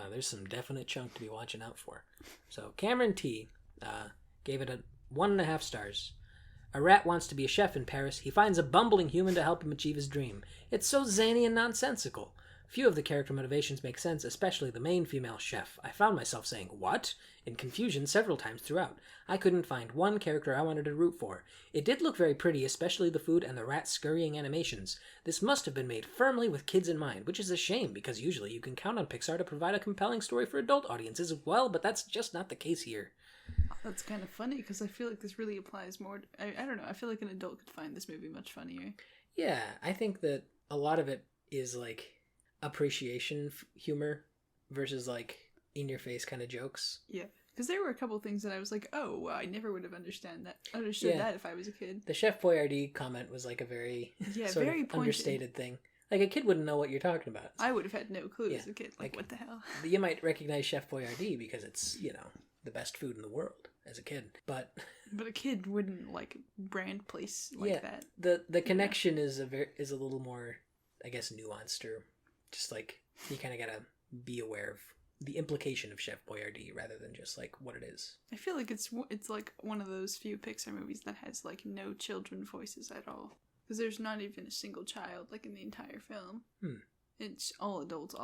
There's some definite chunk to be watching out for. So Cameron T gave it a 1.5 stars. A rat wants to be a chef in Paris. He finds a bumbling human to help him achieve his dream. It's so zany and nonsensical. Few of the character motivations make sense, especially the main female chef. I found myself saying, "What?" in confusion several times throughout. I couldn't find one character I wanted to root for. It did look very pretty, especially the food and the rat scurrying animations. This must have been made firmly with kids in mind, which is a shame, because usually you can count on Pixar to provide a compelling story for adult audiences as well, but that's just not the case here. That's kind of funny, because I feel like this really applies more... I don't know, I feel like an adult could find this movie much funnier. Yeah, I think that a lot of it is, like, appreciation humor versus, like, in-your-face kind of jokes. Yeah, because there were a couple things that I was like, oh, well, I never would have understood that if I was a kid. The Chef Boyardee comment was, like, a very very understated thing. Like, a kid wouldn't know what you're talking about. I would have had no clue as a kid. Like, what the hell? You might recognize Chef Boyardee because it's, the best food in the world as a kid. But a kid wouldn't, like, brand place like that. The connection is a little more, I guess, nuanced, or just, like, you kind of gotta be aware of the implication of Chef Boyardee rather than just, like, what it is. I feel like it's like one of those few Pixar movies that has, like, no children voices at all. Because there's not even a single child, like, in the entire film. It's all adult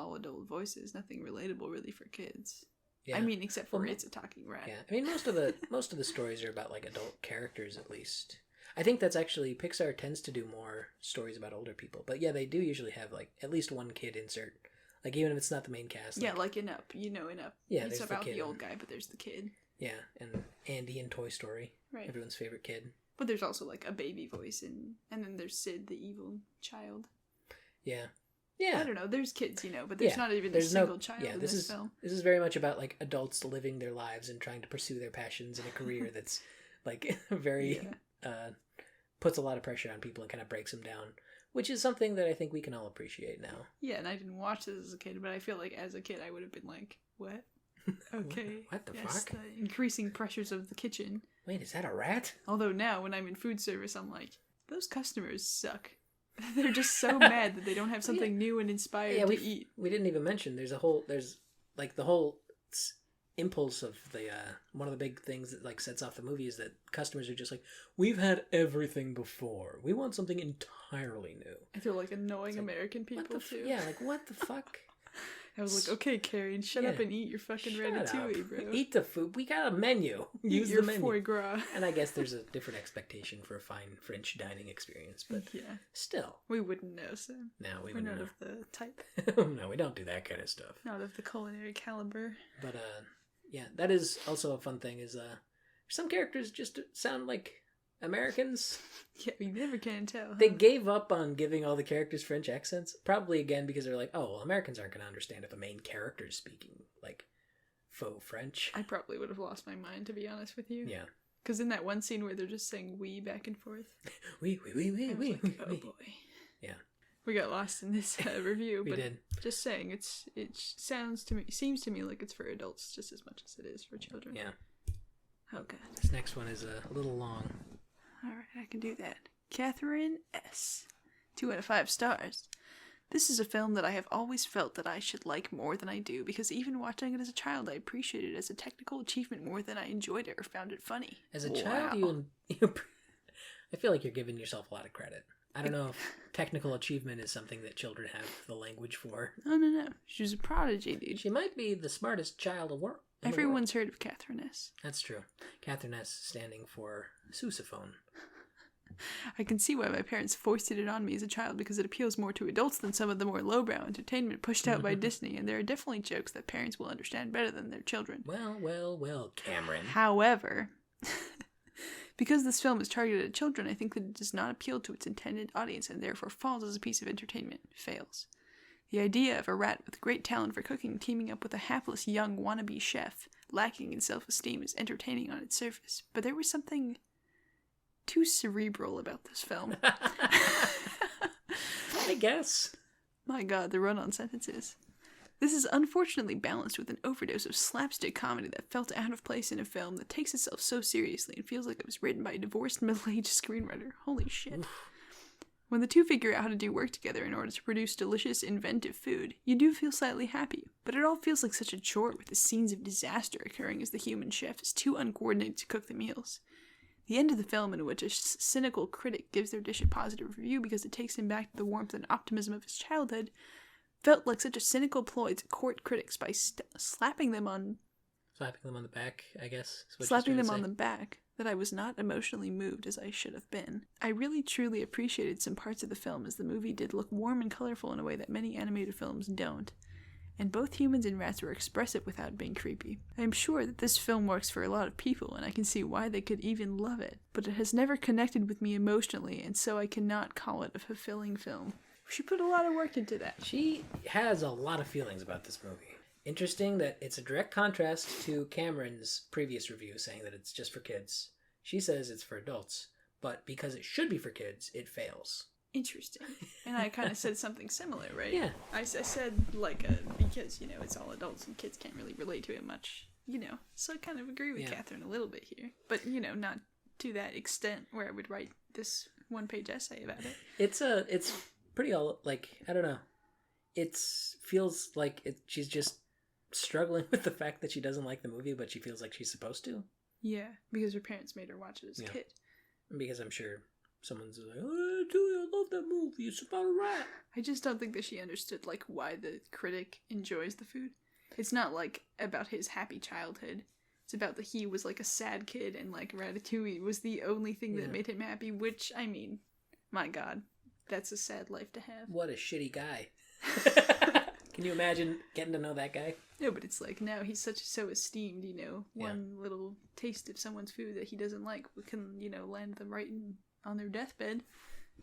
voices. Nothing relatable, really, for kids. Yeah. I mean, except for it's a talking rat. Yeah, I mean, most of the stories are about, like, adult characters, at least. I think that's actually... Pixar tends to do more stories about older people. But, yeah, they do usually have, like, at least one kid insert. Like, even if it's not the main cast. Yeah, like in Up. In Up. Yeah, it's about the old guy, but there's the kid. Yeah, and Andy in Toy Story. Right. Everyone's favorite kid. But there's also, like, a baby voice, and then there's Sid, the evil child. Yeah. Yeah. I don't know, there's kids, but there's not even a single child in this film. This is very much about, like, adults living their lives and trying to pursue their passions in a career that's, like, very... puts a lot of pressure on people and kind of breaks them down. Which is something that I think we can all appreciate now. Yeah, and I didn't watch this as a kid, but I feel like as a kid I would have been like, what? Okay. What the fuck? The increasing pressures of the kitchen. Wait, is that a rat? Although now, when I'm in food service, I'm like, those customers suck. They're just so mad that they don't have something new and inspired to eat. We didn't even mention, there's the whole impulse of the, one of the big things that, like, sets off the movie is that customers are just like, we've had everything before. We want something entirely new. I feel like annoying American people, too. Yeah, like, what the fuck? I was like, okay, Karen, shut up and eat your fucking ratatouille, bro. Eat the food. We got a menu. Use your foie gras. And I guess there's a different expectation for a fine French dining experience, but still. We wouldn't know, Sam. No, we're not of the type. No, we don't do that kind of stuff. Not of the culinary caliber. But, yeah, that is also a fun thing is, some characters just sound like Americans. Yeah, you never can tell. Huh? They gave up on giving all the characters French accents. Probably, again, because they're like, oh, well, Americans aren't going to understand if the main character is speaking, like, faux French. I probably would have lost my mind, to be honest with you. Yeah. Because in that one scene where they're just saying we back and forth. We, like, oh, boy. Yeah. We got lost in this review, we but did. Just saying, it seems to me like it's for adults just as much as it is for children. Yeah. Oh, God. This next one is a little long. Alright, I can do that. Catherine S. 2 out of 5 stars. This is a film that I have always felt that I should like more than I do, because even watching it as a child, I appreciated it as a technical achievement more than I enjoyed it or found it funny. As a child, I feel like you're giving yourself a lot of credit. I don't know if technical achievement is something that children have the language for. No. She was a prodigy, dude. She might be the smartest child of work. Everyone's heard of Catherine S. That's true. Catherine S. standing for sousaphone. I can see why my parents foisted it on me as a child, because it appeals more to adults than some of the more lowbrow entertainment pushed out by Disney, and there are definitely jokes that parents will understand better than their children. Well, Cameron. However, because this film is targeted at children, I think that it does not appeal to its intended audience and therefore falls as a piece of entertainment. Fails. The idea of a rat with great talent for cooking teaming up with a hapless young wannabe chef, lacking in self-esteem, is entertaining on its surface, but there was something too cerebral about this film. I guess. My God, the run-on sentences. This is unfortunately balanced with an overdose of slapstick comedy that felt out of place in a film that takes itself so seriously and feels like it was written by a divorced middle-aged screenwriter. Holy shit. Oof. When the two figure out how to do work together in order to produce delicious, inventive food, you do feel slightly happy, but it all feels like such a chore with the scenes of disaster occurring as the human chef is too uncoordinated to cook the meals. The end of the film, in which a cynical critic gives their dish a positive review because it takes him back to the warmth and optimism of his childhood, felt like such a cynical ploy to court critics by slapping them on the back, I guess. Slapping them on the back, that I was not emotionally moved as I should have been. I really truly appreciated some parts of the film, as the movie did look warm and colorful in a way that many animated films don't. And both humans and rats were expressive without being creepy. I am sure that this film works for a lot of people, and I can see why they could even love it. But it has never connected with me emotionally, and so I cannot call it a fulfilling film. She put a lot of work into that. She has a lot of feelings about this movie. Interesting that it's a direct contrast to Cameron's previous review saying that it's just for kids. She says it's for adults, but because it should be for kids, it fails. Interesting. And I kind of said something similar, right? Yeah. I said, because, it's all adults and kids can't really relate to it much, So I kind of agree with Catherine a little bit here. But, not to that extent where I would write this one-page essay about it. It's pretty I don't know. It feels like she's just struggling with the fact that she doesn't like the movie, but she feels like she's supposed to. Yeah, because her parents made her watch it as a kid. Because I'm sure someone's like, oh, I love that movie. It's about a rat. I just don't think that she understood, why the critic enjoys the food. It's not, about his happy childhood. It's about that he was, a sad kid, and, Ratatouille was the only thing that made him happy, which, my God, that's a sad life to have. What a shitty guy. Can you imagine getting to know that guy? No, but it's now he's so esteemed, one little taste of someone's food that he doesn't like can, land them right on their deathbed.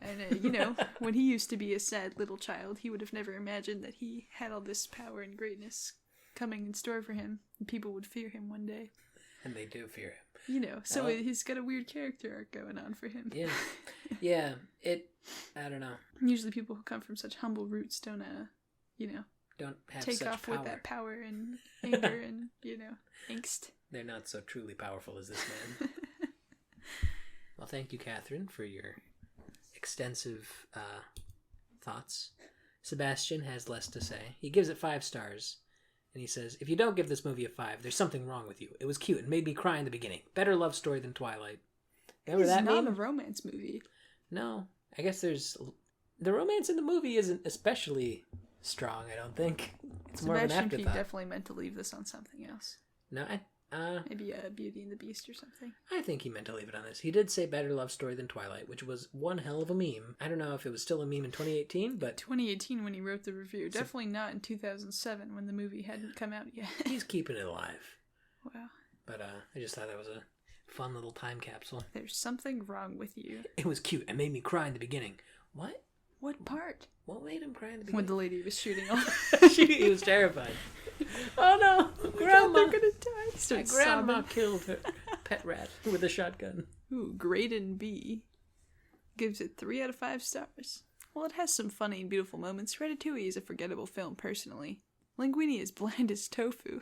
And, when he used to be a sad little child, he would have never imagined that he had all this power and greatness coming in store for him, and people would fear him one day. And they do fear him. So he's got a weird character arc going on for him. Yeah. Yeah, I don't know. Usually people who come from such humble roots don't, don't have take such off power. With that power and anger and, angst. They're not so truly powerful as this man. Well, thank you, Catherine, for your extensive thoughts. Sebastian has less to say. He gives it 5 stars. And he says, if you don't give this movie a 5, there's something wrong with you. It was cute and made me cry in the beginning. Better love story than Twilight. Remember that meme? It's not a romance movie. No. I guess the romance in the movie isn't especially strong, I don't think. It's more of an afterthought. Sebastian P. definitely meant to leave this on something else. No, maybe Beauty and the Beast or something. I think he meant to leave it on this. He did say better love story than Twilight, which was one hell of a meme. I don't know if it was still a meme in 2018, but... 2018 when he wrote the review. Definitely not in 2007 when the movie hadn't come out yet. He's keeping it alive. Wow. But I just thought that was a fun little time capsule. There's something wrong with you. It was cute and made me cry in the beginning. What? What part? What made him cry in the beginning? When the lady was shooting off. He was terrified. Oh no! Grandma! They're gonna die. My grandma killed her pet rat with a shotgun. Ooh, Graydon B gives it 3 out of 5 stars. Well, it has some funny and beautiful moments. Ratatouille is a forgettable film, personally. Linguine is bland as tofu.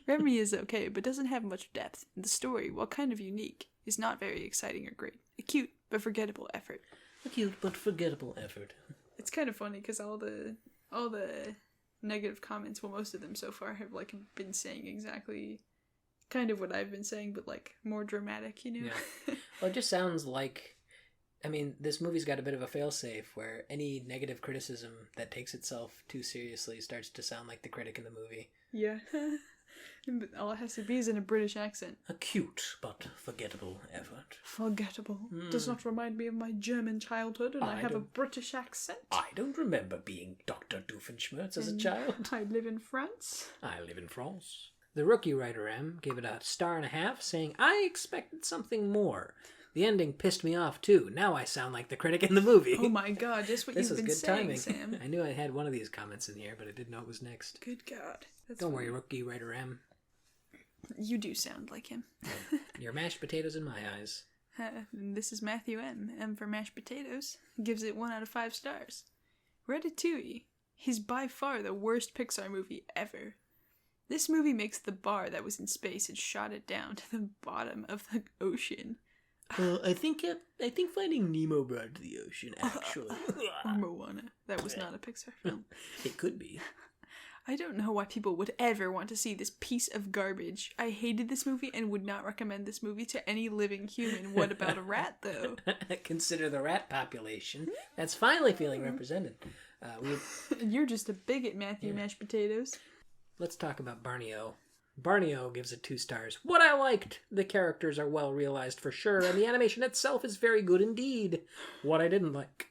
Remy is okay, but doesn't have much depth. And the story, while kind of unique, is not very exciting or great. A cute but forgettable effort. A cute but forgettable effort. It's kind of funny because all the negative comments, well, most of them so far have been saying exactly kind of what I've been saying, but more dramatic, Yeah. Well, it just sounds like, this movie's got a bit of a failsafe where any negative criticism that takes itself too seriously starts to sound like the critic in the movie. Yeah. All it has to be is in a British accent. A cute but forgettable effort. Forgettable. Does not remind me of my German childhood, and I have a British accent. I don't remember being Dr. Doofenshmirtz as a child. I live in France. I live in France. The rookie writer M gave it a 1.5 stars, saying, I expected something more. The ending pissed me off too. Now I sound like the critic in the movie. Oh my God, just what you've been saying, timing. Sam. I knew I had one of these comments in here, but I didn't know it was next. Good God. Don't worry, rookie writer M. You do sound like him. You're mashed potatoes in my eyes. This is Matthew M. M for mashed potatoes. Gives it 1 out of 5 stars. Ratatouille is by far the worst Pixar movie ever. This movie makes the bar that was in space and shot it down to the bottom of the ocean. I think Finding Nemo brought to the ocean, actually. Or Moana. That was not a Pixar film. It could be. I don't know why people would ever want to see this piece of garbage. I hated this movie and would not recommend this movie to any living human. What about a rat, though? Consider the rat population. That's finally feeling represented. You're just a bigot, Matthew Mashed Potatoes. Let's talk about Barney O. Barney O gives it 2 stars. What I liked! The characters are well realized for sure, and the animation itself is very good indeed. What I didn't like.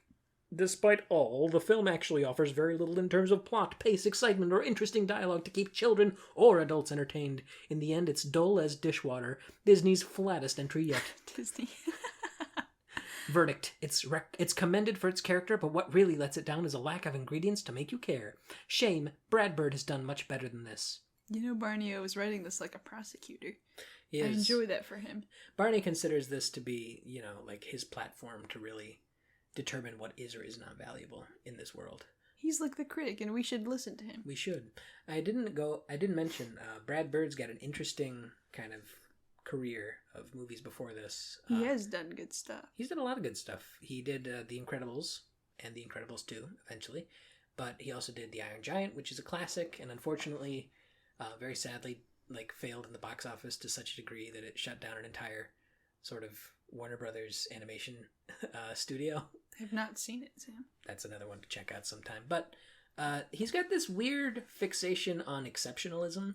Despite all, the film actually offers very little in terms of plot, pace, excitement, or interesting dialogue to keep children or adults entertained. In the end, it's dull as dishwater. Disney's flattest entry yet. Disney. Verdict. It's commended for its character, but what really lets it down is a lack of ingredients to make you care. Shame. Brad Bird has done much better than this. You know, Barney O was writing this like a prosecutor. Yes. I enjoy that for him. Barney considers this to be, like his platform to really determine what is or is not valuable in this world. He's like the critic, and we should listen to him. We should. I didn't mention Brad Bird's got an interesting kind of career of movies before this. He has done good stuff. He's done a lot of good stuff. He did The Incredibles and The Incredibles 2 eventually, but he also did The Iron Giant, which is a classic, and unfortunately, very sadly, failed in the box office to such a degree that it shut down an entire sort of Warner Brothers animation studio. I've not seen it, Sam. That's another one to check out sometime. But he's got this weird fixation on exceptionalism,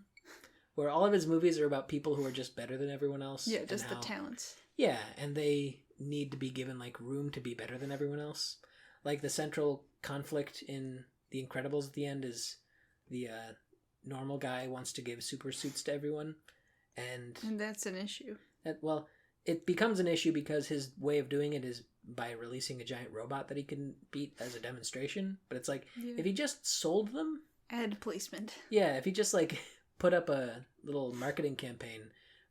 where all of his movies are about people who are just better than everyone else. Yeah, just the talents. Yeah, and they need to be given room to be better than everyone else. Like the central conflict in The Incredibles at the end is the normal guy wants to give super suits to everyone, and that's an issue. It becomes an issue because his way of doing it is by releasing a giant robot that he can beat as a demonstration. But it's if he just sold them... Ad placement. Yeah, if he just, put up a little marketing campaign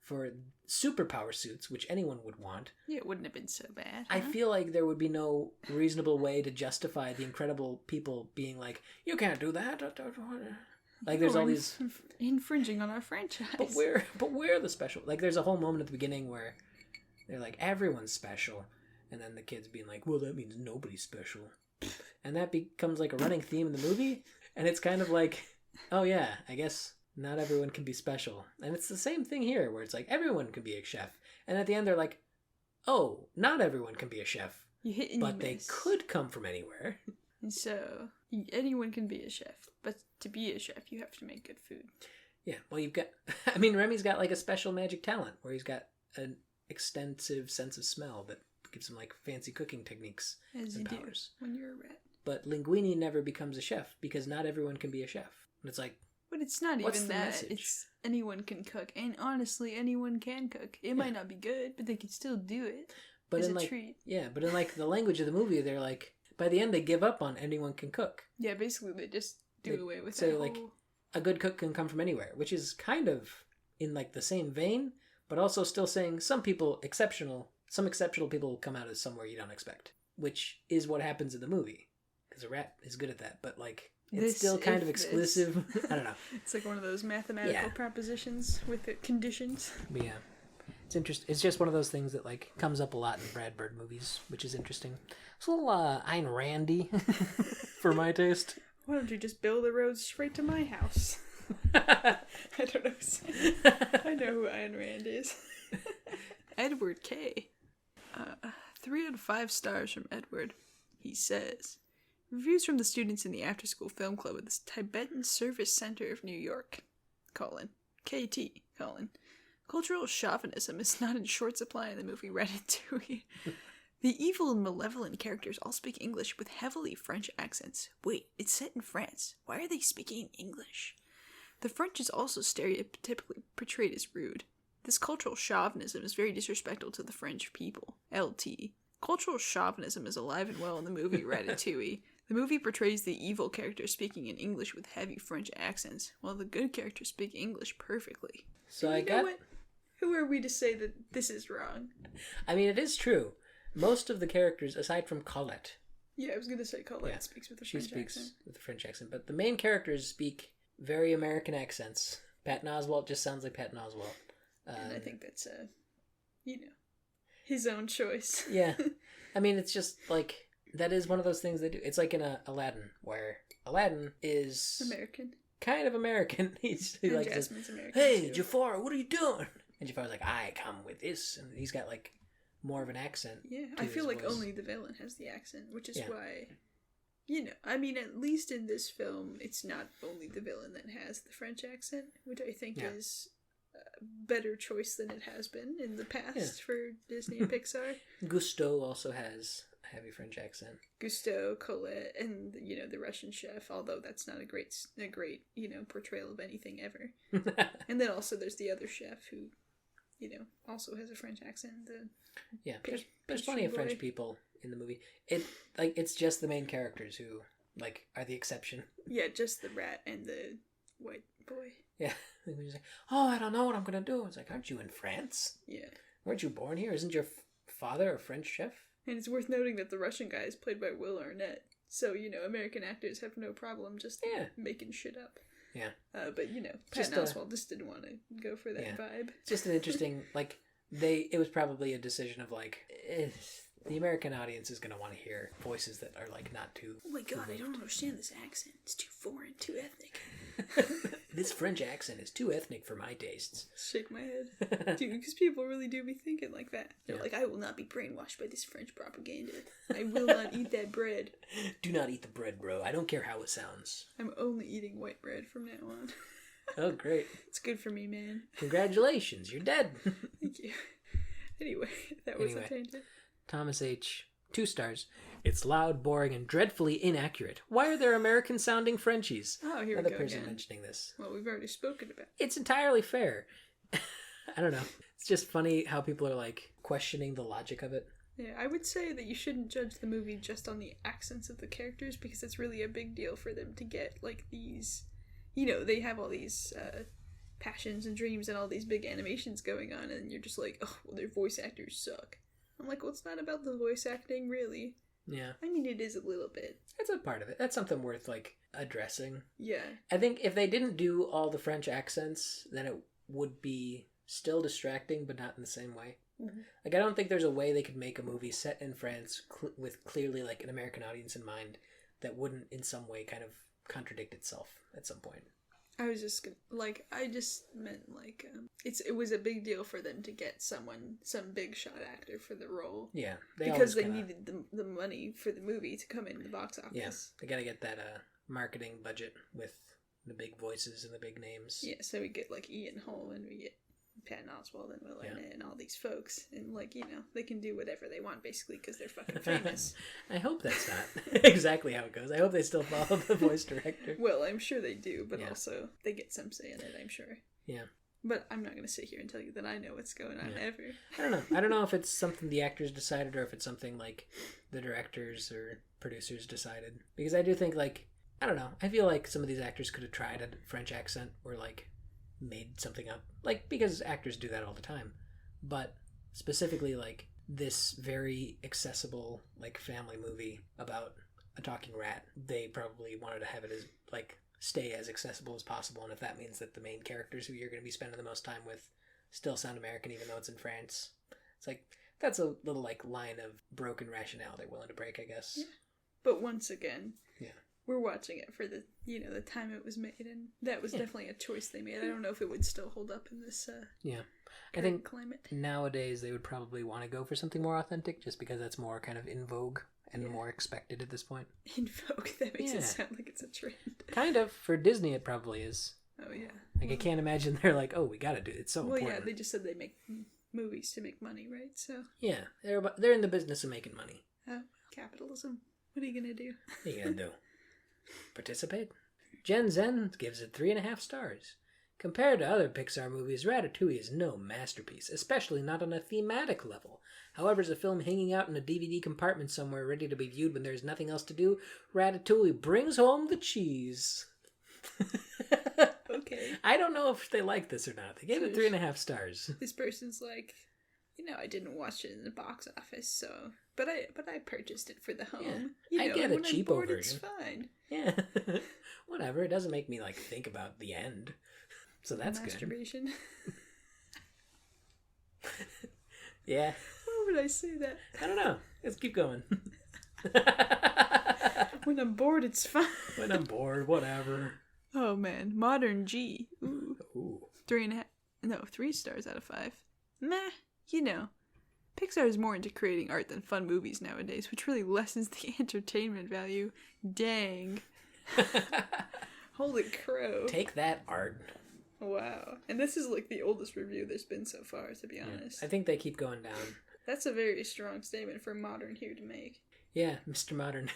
for superpower suits, which anyone would want... Yeah, it wouldn't have been so bad. I feel like there would be no reasonable way to justify the incredible people being you can't do that. There's all these... Infringing on our franchise. But we're the special... there's a whole moment at the beginning where they're everyone's special. And then the kids being well, that means nobody's special. And that becomes a running theme in the movie. And it's kind of oh yeah, I guess not everyone can be special. And it's the same thing here, where it's everyone can be a chef. And at the end they're oh, not everyone can be a chef. You hit and but you they miss. Could come from anywhere. And so, anyone can be a chef. But to be a chef, you have to make good food. Yeah, well you've got... Remy's got a special magic talent, where he's got an extensive sense of smell that gives him fancy cooking techniques as and you powers. Do when you're a rat. But Linguini never becomes a chef because not everyone can be a chef. And it's but it's not what's even the that. message? It's anyone can cook, and honestly, anyone can cook. It might not be good, but they can still do it. But as in a treat. Yeah, but in the language of the movie, they're by the end they give up on anyone can cook. Yeah, basically they just do away with say, that whole... a good cook can come from anywhere, which is kind of in the same vein, but also still saying some exceptional people will come out of somewhere you don't expect, which is what happens in the movie, because a rat is good at that, but it's still kind of exclusive. I don't know. It's one of those mathematical propositions with the conditions. But yeah, it's interesting. It's just one of those things that comes up a lot in Brad Bird movies, which is interesting. It's a little Ayn Randy for my taste. Why don't you just build a road straight to my house? I don't know. I know who Ayn Rand is. Edward K. 3 out of 5 stars from Edward. He says, reviews from the students in the after-school film club at the Tibetan Service Center of New York. KT. Cultural chauvinism is not in short supply in the movie Ratatouille. The evil and malevolent characters all speak English with heavily French accents. Wait, it's set in France. Why are they speaking English? The French is also stereotypically portrayed as rude. This cultural chauvinism is very disrespectful to the French people. LT. Cultural chauvinism is alive and well in the movie Ratatouille. The movie portrays the evil characters speaking in English with heavy French accents, while the good characters speak English perfectly. So Who are we to say that this is wrong? It is true. Most of the characters, aside from Colette... Yeah, I was going to say Colette speaks with a French accent. She speaks with a French accent, but the main characters speak very American accents. Patton Oswalt just sounds like Patton Oswalt. And I think that's, his own choice. Yeah. It's just, that is one of those things they do. It's like in Aladdin, where Aladdin is... American. kind of American. He And like Jasmine's American "Hey, too. Jafar, what are you doing?" And Jafar's like, "I come with this," and he's got like more of an accent. Yeah, to I feel his like voice. only the villain has the accent, which is Yeah. why, you know, I mean, at least in this film, it's not only the villain that has the French accent, which I think Yeah. is a better choice than it has been in the past Yeah. for Disney and Pixar. Gusteau also has a heavy French accent. Gusteau, Colette, and you know the Russian chef. Although that's not a great you know portrayal of anything ever. And then also there's the other chef who, you know, also has a French accent. The Yeah, Pa- there's plenty of pastry French boy. people in the movie. It's just the main characters who like are the exception. Yeah, just the rat and the white boy. Yeah, like when he's like, "Oh, I don't know what I'm gonna do." It's like, "Aren't you in France? Yeah. Weren't you born here? Isn't your father a French chef?" And it's worth noting that the Russian guy is played by Will Arnett. So, you know, American actors have no problem just Yeah. making shit up. Yeah. But, you know, Just, Patton Oswalt just didn't want to go for that Yeah. vibe. It's just an interesting like it was probably a decision of like the American audience is gonna want to hear voices that are like not too. Oh my god, I don't understand this accent. It's too foreign, too ethnic. This French accent is too ethnic for my tastes. Shake my head. Dude, because people really do be thinking like that. They're Yeah. like, I will not be brainwashed by this French propaganda. I will not eat that bread. Do not eat the bread, bro. I don't care how it sounds. I'm only eating white bread from now on. Oh, great. It's good for me, man. Congratulations, you're dead. Thank you. Anyway, that was Anyway. a tangent. Thomas H. 2 stars. It's loud, boring, and dreadfully inaccurate. Why are there American-sounding Frenchies? Oh, here Another we go person again. mentioning this. Well, we've already spoken about it. It's entirely fair. I don't know. It's just funny how people are like questioning the logic of it. Yeah, I would say that you shouldn't judge the movie just on the accents of the characters because it's really a big deal for them to get like these, you know, they have all these passions and dreams and all these big animations going on, and you're just like, oh, well, their voice actors suck. I'm like, well, it's not about the voice acting, really. Yeah. I mean, it is a little bit. That's a part of it. That's something worth like addressing. Yeah. I think if they didn't do all the French accents, then it would be still distracting, but not in the same way. Mhm. Like, I don't think there's a way they could make a movie set in France with clearly like an American audience in mind that wouldn't in some way kind of contradict itself at some point. I was just gonna, like, I just meant like it was a big deal for them to get some big shot actor for the role. Yeah, Because they needed the money for the movie to come in the box office. Yeah, they gotta get that marketing budget with the big voices and the big names. Yeah, so we get like Ian Holm and we get Patton Oswalt and Will Arnett and all these folks, and like, you know, they can do whatever they want basically because they're fucking famous. I hope that's not exactly how it goes. I hope they still follow the voice director. Well, I'm sure they do, but Yeah. also they get some say in it, I'm sure. Yeah. But I'm not going to sit here and tell you that I know what's going on ever. I don't know. I don't know if it's something the actors decided or if it's something like the directors or producers decided. Because I do think like, I don't know. I feel like some of these actors could have tried a French accent or like made something up. Like, because actors do that all the time. But specifically like this very accessible like family movie about a talking rat, they probably wanted to have it as like stay as accessible as possible, and if that means that the main characters who you're going to be spending the most time with still sound American even though it's in France, it's like that's a little like line of broken rationale they're willing to break, I guess. Yeah. But once again, yeah, we're watching it for the, you know, the time it was made, and that was definitely a choice they made. I don't know if it would still hold up in this yeah, I think climate. nowadays they would probably want to go for something more authentic just because that's more kind of in vogue and more expected at this point. In vogue, that makes Yeah. it sound like it's a trend. Kind of. For Disney it probably is. Oh yeah. Like, I can't imagine they're like, oh, we gotta do it. It's so Well, important. yeah, they just said they make movies to make money, right? So, Yeah, they're in the business of making money. capitalism. What are you gonna do? What are you gonna do? Participate? Jen Zen gives it 3.5 stars. Compared to other Pixar movies, Ratatouille is no masterpiece, especially not on a thematic level. However, as a film hanging out in a DVD compartment somewhere ready to be viewed when there's nothing else to do, Ratatouille brings home the cheese. Okay. I don't know if they like this or not. They gave it 3.5 stars. This person's like, you know, I didn't watch it in the box office, so but I purchased it for the home. Yeah. You I get a when I'm cheapo bored, version. It's fine. Yeah. Whatever. It doesn't make me like think about the end. So that's good. Masturbation. Yeah. Why would I say that? I don't know. Let's keep going. When I'm bored, it's fine. When I'm bored, whatever. Oh man, modern G. Ooh. Ooh. 3 stars out of 5. Meh, you know. Pixar is more into creating art than fun movies nowadays, which really lessens the entertainment value. Dang. Holy crow. Take that, art. Wow. And this is like the oldest review there's been so far, to be honest. I think they keep going down. That's a very strong statement for Modern here to make. Yeah, Mr. Modern.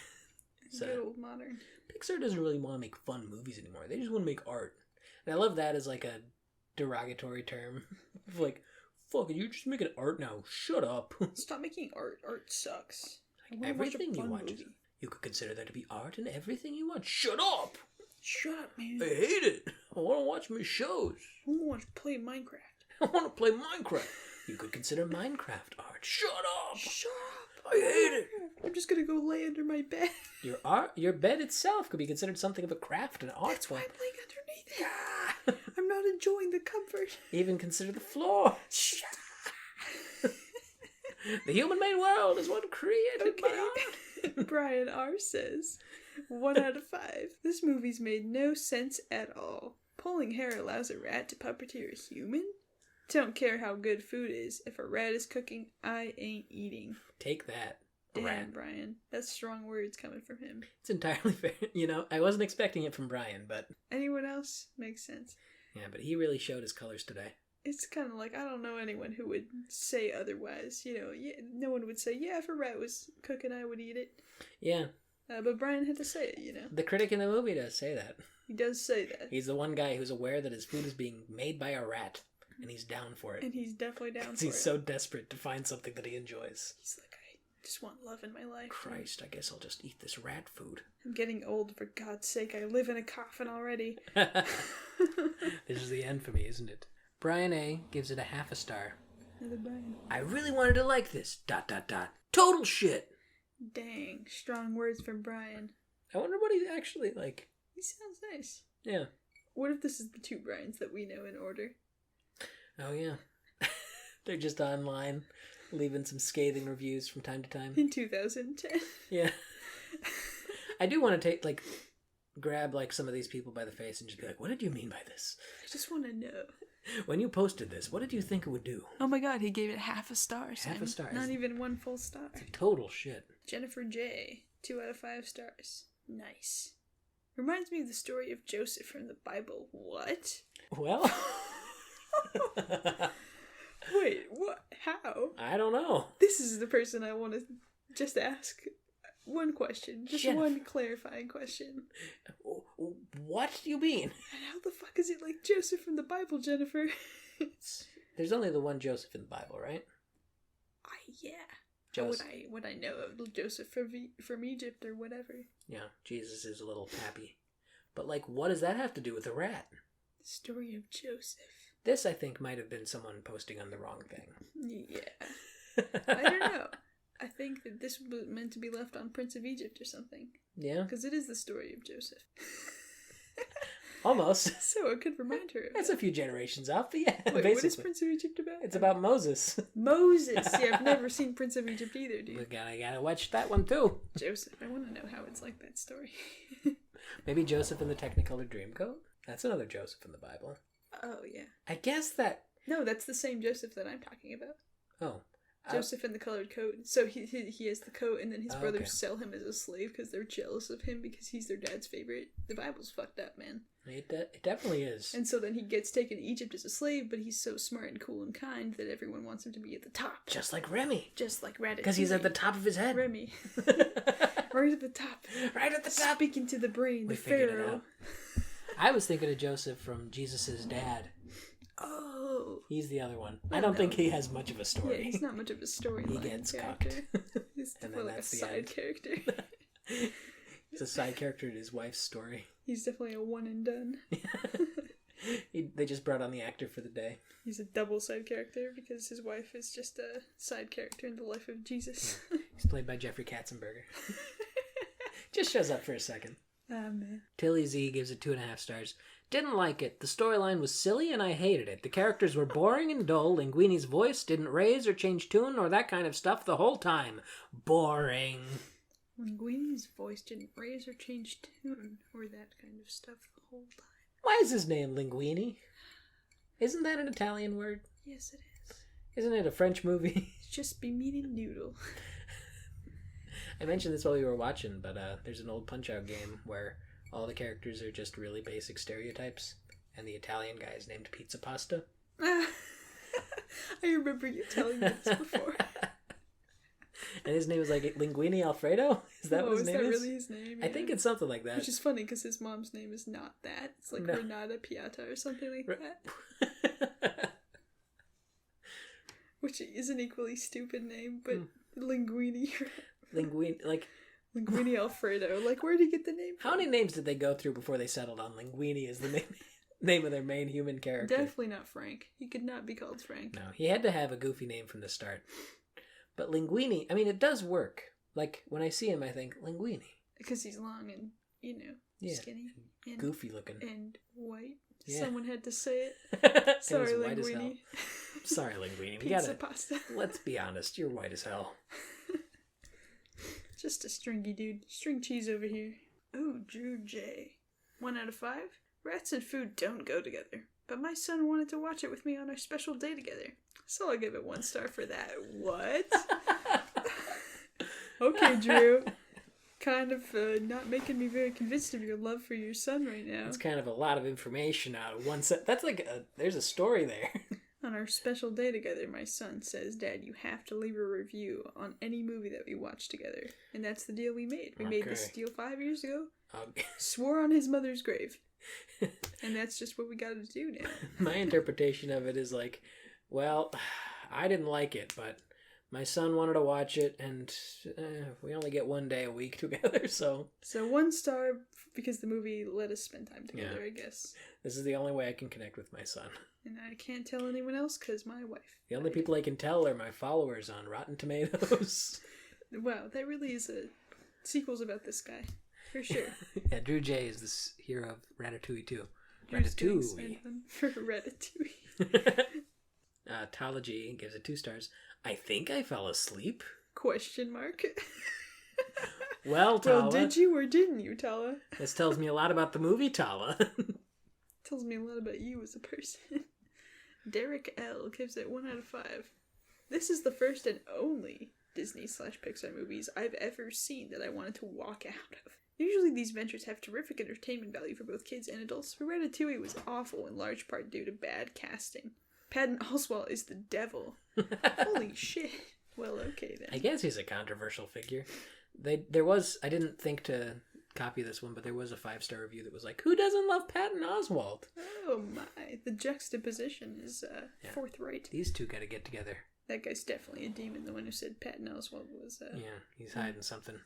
Good old Modern. Pixar doesn't really want to make fun movies anymore. They just want to make art. And I love that as like a derogatory term. Like, fuck, you're just making art now. Shut up. Stop making art. Art sucks. Like, everything you watch. You could consider there to be art in everything you watch. Shut up! Shut up, man. I hate it. I want to watch my shows. I want to play Minecraft. I want to play Minecraft. You could consider Minecraft art. Shut up! Shut up! I hate it. I'm just gonna go lay under my bed. Your bed itself could be considered something of a craft and art. That's why I'm laying underneath it. I'm not enjoying the comfort. Even consider the floor. Shut up. The human-made world is one created by art. Brian R. says, 1 out of 5. This movie's made no sense at all. Pulling hair allows a rat to puppeteer a human? Don't care how good food is. If a rat is cooking, I ain't eating. Take that. Damn, rat. Brian. That's strong words coming from him. It's entirely fair. You know, I wasn't expecting it from Brian, but... Anyone else? Makes sense. Yeah, but he really showed his colors today. It's kind of like, I don't know anyone who would say otherwise. You know, no one would say, yeah, if a rat was cooking, I would eat it. Yeah. But Brian had to say it, you know. The critic in the movie does say that. He does say that. He's the one guy who's aware that his food is being made by a rat, and he's down for it. And he's definitely down for it. He's so desperate to find something that he enjoys. He's like, I just want love in my life. Christ, I guess I'll just eat this rat food. I'm getting old, for God's sake. I live in a coffin already. This is the end for me, isn't it? Brian A. gives it a half a star. Another Brian. I really wanted to like this. ... Total shit. Dang, strong words from Brian. I wonder what he's actually like. He sounds nice. Yeah. What if this is the 2 Brians that we know in order? Oh, yeah. They're just online, leaving some scathing reviews from time to time. In 2010. Yeah. I do want to grab some of these people by the face and just be like, what did you mean by this? I just want to know. When you posted this, what did you think it would do? Oh my god, he gave it half a star, Sam. Half a star. Not even 1 full star. It's total shit. Jennifer J. 2 out of 5 stars. Nice. Reminds me of the story of Joseph from the Bible. What? Well... Wait, what? How? I don't know. This is the person I want to just ask one question. Just one clarifying question. What do you mean? And how the fuck is it like Joseph from the Bible, Jennifer? There's only the one Joseph in the Bible, right? Yeah. Joseph. How would I know of Joseph from Egypt or whatever? Yeah, Jesus is a little pappy. But, what does that have to do with a rat? The story of Joseph. This, I think, might have been someone posting on the wrong thing. Yeah. I don't know. I think that this was meant to be left on Prince of Egypt or something. Yeah? Because it is the story of Joseph. Almost. So it could remind her of That's a few generations off, but yeah, Wait, basically. what is Prince of Egypt about? It's about Moses. Moses! Yeah, I've never seen Prince of Egypt either, dude. I gotta watch that one, too. Joseph. I want to know how it's like that story. Maybe Joseph in the Technicolor Dreamcoat? That's another Joseph in the Bible. Oh, yeah. I guess that... No, that's the same Joseph that I'm talking about. Oh. Joseph in the colored coat. So he has the coat, and then his brothers sell him as a slave because they're jealous of him because he's their dad's favorite. The Bible's fucked up, man. It definitely is. And so then he gets taken to Egypt as a slave, but he's so smart and cool and kind that everyone wants him to be at the top. Just like Remy. Just like Ratatouille. Because he's at the top of his head. Remy. Right at the top. Right at the top. Speaking to the brain, we the Pharaoh. It out. I was thinking of Joseph from Jesus' dad. Oh. He's the other one. I don't think he has much of a story. Yeah, he's not much of a story. He gets character. cocked. He's definitely like a side character. He's a side character in his wife's story. He's definitely a one and done. They just brought on the actor for the day. He's a double side character because his wife is just a side character in the life of Jesus. Yeah. He's played by Jeffrey Katzenberger. Just shows up for a second. Ah, man. Tilly Z gives it 2.5 stars. Didn't like it. The storyline was silly and I hated it. The characters were boring and dull. Linguini's voice didn't raise or change tune or that kind of stuff the whole time. Boring. Linguini's voice didn't raise or change tune or that kind of stuff the whole time. Why is his name Linguini? Isn't that an Italian word? Yes, it is. Isn't it a French movie? It's just be meaning noodle. I mentioned this while we were watching, but there's an old Punch-Out game where all the characters are just really basic stereotypes, and the Italian guy is named Pizza Pasta. I remember you telling me this before. And his name is like Linguini Alfredo? Is that what his name is? Really his name? Yeah. I think it's something like that. Which is funny because his mom's name is not that. It's like Renata Piata or something like that. Which is an equally stupid name, but Linguini. Linguini Alfredo. Like, where did he get the name from? How many names did they go through before they settled on Linguini as the name of their main human character? Definitely not Frank. He could not be called Frank. No, he had to have a goofy name from the start. But Linguini, I mean, it does work. Like, when I see him, I think, Linguini. Because he's long and, skinny. And goofy looking. And white. Yeah. Someone had to say it. Sorry, Linguini. Sorry, Linguini. Pizza pasta. Let's be honest, you're white as hell. Just a stringy dude. String cheese over here. Ooh, Drew J. 1 out of 5? Rats and food don't go together. But my son wanted to watch it with me on our special day together. So I'll give it 1 star for that. What? Okay, Drew. Kind of not making me very convinced of your love for your son right now. It's kind of a lot of information out of one set. That's like there's a story there. On our special day together, my son says, Dad, you have to leave a review on any movie that we watch together. And that's the deal we made. We made this deal 5 years ago. Swore on his mother's grave. And that's just what we gotta do now. My interpretation of it is like, well, I didn't like it, but my son wanted to watch it, and we only get 1 day a week together, so... So 1 star because the movie let us spend time together, I guess. This is the only way I can connect with my son. And I can't tell anyone else because my wife. The only people I can tell are my followers on Rotten Tomatoes. Wow, that really is a... Sequel's about this guy. For sure. Yeah, Drew J is this hero of Ratatouille too. Ratatouille. For Ratatouille. Tology gives it 2 stars. I think I fell asleep? Question mark. Well, Tala. Well, did you or didn't you, Tala? This tells me a lot about the movie, Tala. Tells me a lot about you as a person. Derek L. gives it 1 out of 5. This is the first and only Disney/Pixar movies I've ever seen that I wanted to walk out of. Usually these ventures have terrific entertainment value for both kids and adults, but Ratatouille was awful in large part due to bad casting. Patton Oswalt is the devil. Holy shit. Well, okay then. I guess he's a controversial figure. There was, I didn't think to copy this one, but there was a 5-star review that was like, who doesn't love Patton Oswalt? Oh my, the juxtaposition is forthright. These two gotta get together. That guy's definitely a demon, the one who said Patton Oswalt was... Yeah, he's hiding something.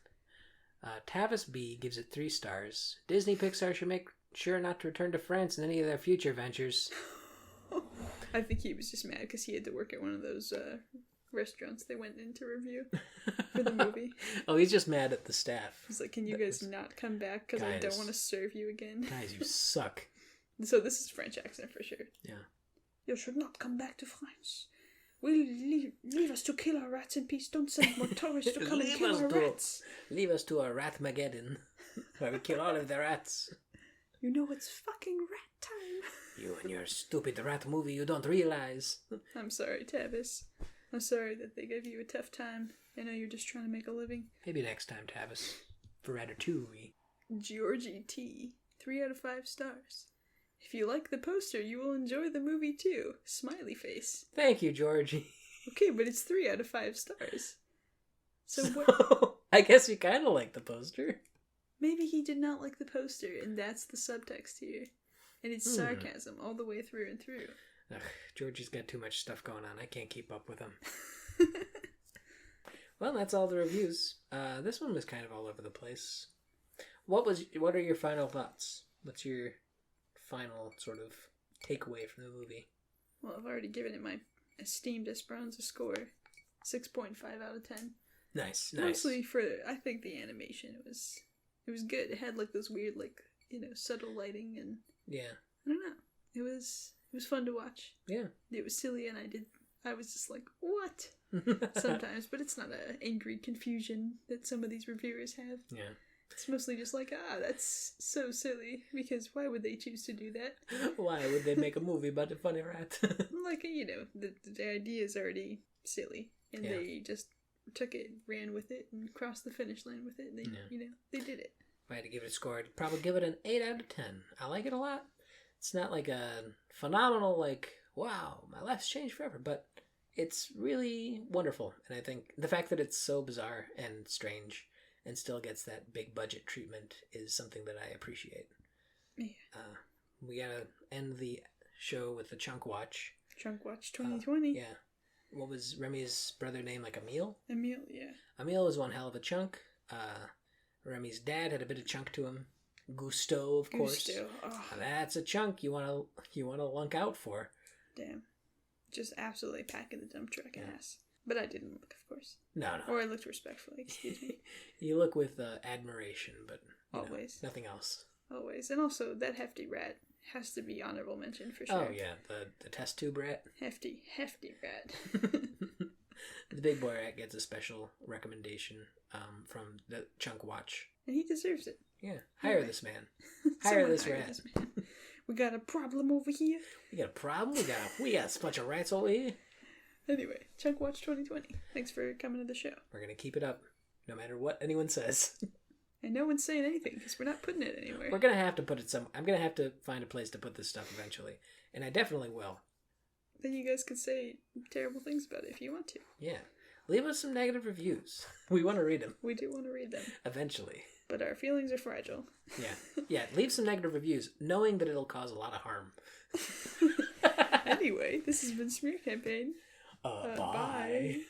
Tavis B gives it 3 stars. Disney Pixar should make sure not to return to France in any of their future ventures. I think he was just mad because he had to work at one of those restaurants they went in to review for the movie. Oh, he's just mad at the staff. He's like, can you guys not come back because I don't want to serve you again? Guys, you suck. So this is French accent for sure. Yeah. You should not come back to France. We'll leave us to kill our rats in peace. Don't send more tourists to come and kill our rats. Leave us to a Ratmageddon, where we kill all of the rats. You know it's fucking rat time. You and your stupid rat movie you don't realize. I'm sorry, Tavis. I'm sorry that they gave you a tough time. I know you're just trying to make a living. Maybe next time, Tavis. For Ratatouille. Georgie T. 3 out of 5 stars. If you like the poster, you will enjoy the movie too. Smiley face. Thank you, Georgie. Okay, but it's 3 out of 5 stars. So what? I guess you kind of like the poster. Maybe he did not like the poster, and that's the subtext here. And it's sarcasm all the way through and through. Ugh, Georgie's got too much stuff going on. I can't keep up with him. Well, that's all the reviews. This one was kind of all over the place. What are your final thoughts? What's your final sort of takeaway from the movie? Well, I've already given it my esteemed Esperanza score. 6.5 out of 10. Nice. Mostly for, I think the animation, it was good. It had like those weird, like, subtle lighting and... Yeah. I don't know. It was fun to watch. Yeah. It was silly and I was just like, what? Sometimes, but it's not an angry confusion that some of these reviewers have. Yeah. It's mostly just like, that's so silly, because why would they choose to do that? Why would they make a movie about a funny rat? Like, the idea is already silly, and they just took it, ran with it, and crossed the finish line with it, and they did it. If I had to give it a score, I'd probably give it an 8 out of 10. I like it a lot. It's not like a phenomenal, like, wow, my life's changed forever, but it's really wonderful. And I think the fact that it's so bizarre and strange and still gets that big budget treatment is something that I appreciate. Yeah. We gotta end the show with the Chunk Watch. Chunk Watch 2020. Yeah. What was Remy's brother name? Like Emil? Emil, yeah. Emil was one hell of a chunk. Remy's dad had a bit of chunk to him. Gusto, of course. Gusto. Oh. That's a chunk you wanna lunk out for. Damn. Just absolutely packing the dump truck ass. But I didn't look, of course. No. Or I looked respectfully, excuse me. You look with admiration, but always. Nothing else. Always. And also, that hefty rat has to be honorable mention for sure. Oh, yeah. The test tube rat. Hefty rat. The big boy rat gets a special recommendation from the Chunk Watch. And he deserves it. Yeah. Hire this man. Hire this rat. We got a problem over here. We got a problem? We got a bunch of rats over here. Anyway, Chunk Watch 2020. Thanks for coming to the show. We're going to keep it up, no matter what anyone says. And no one's saying anything, because we're not putting it anywhere. We're going to have to put it I'm going to have to find a place to put this stuff eventually. And I definitely will. Then you guys can say terrible things about it if you want to. Yeah. Leave us some negative reviews. We want to read them. We do want to read them. Eventually. But our feelings are fragile. Yeah. Leave some negative reviews, knowing that it'll cause a lot of harm. Anyway, this has been Smear Campaign. Bye.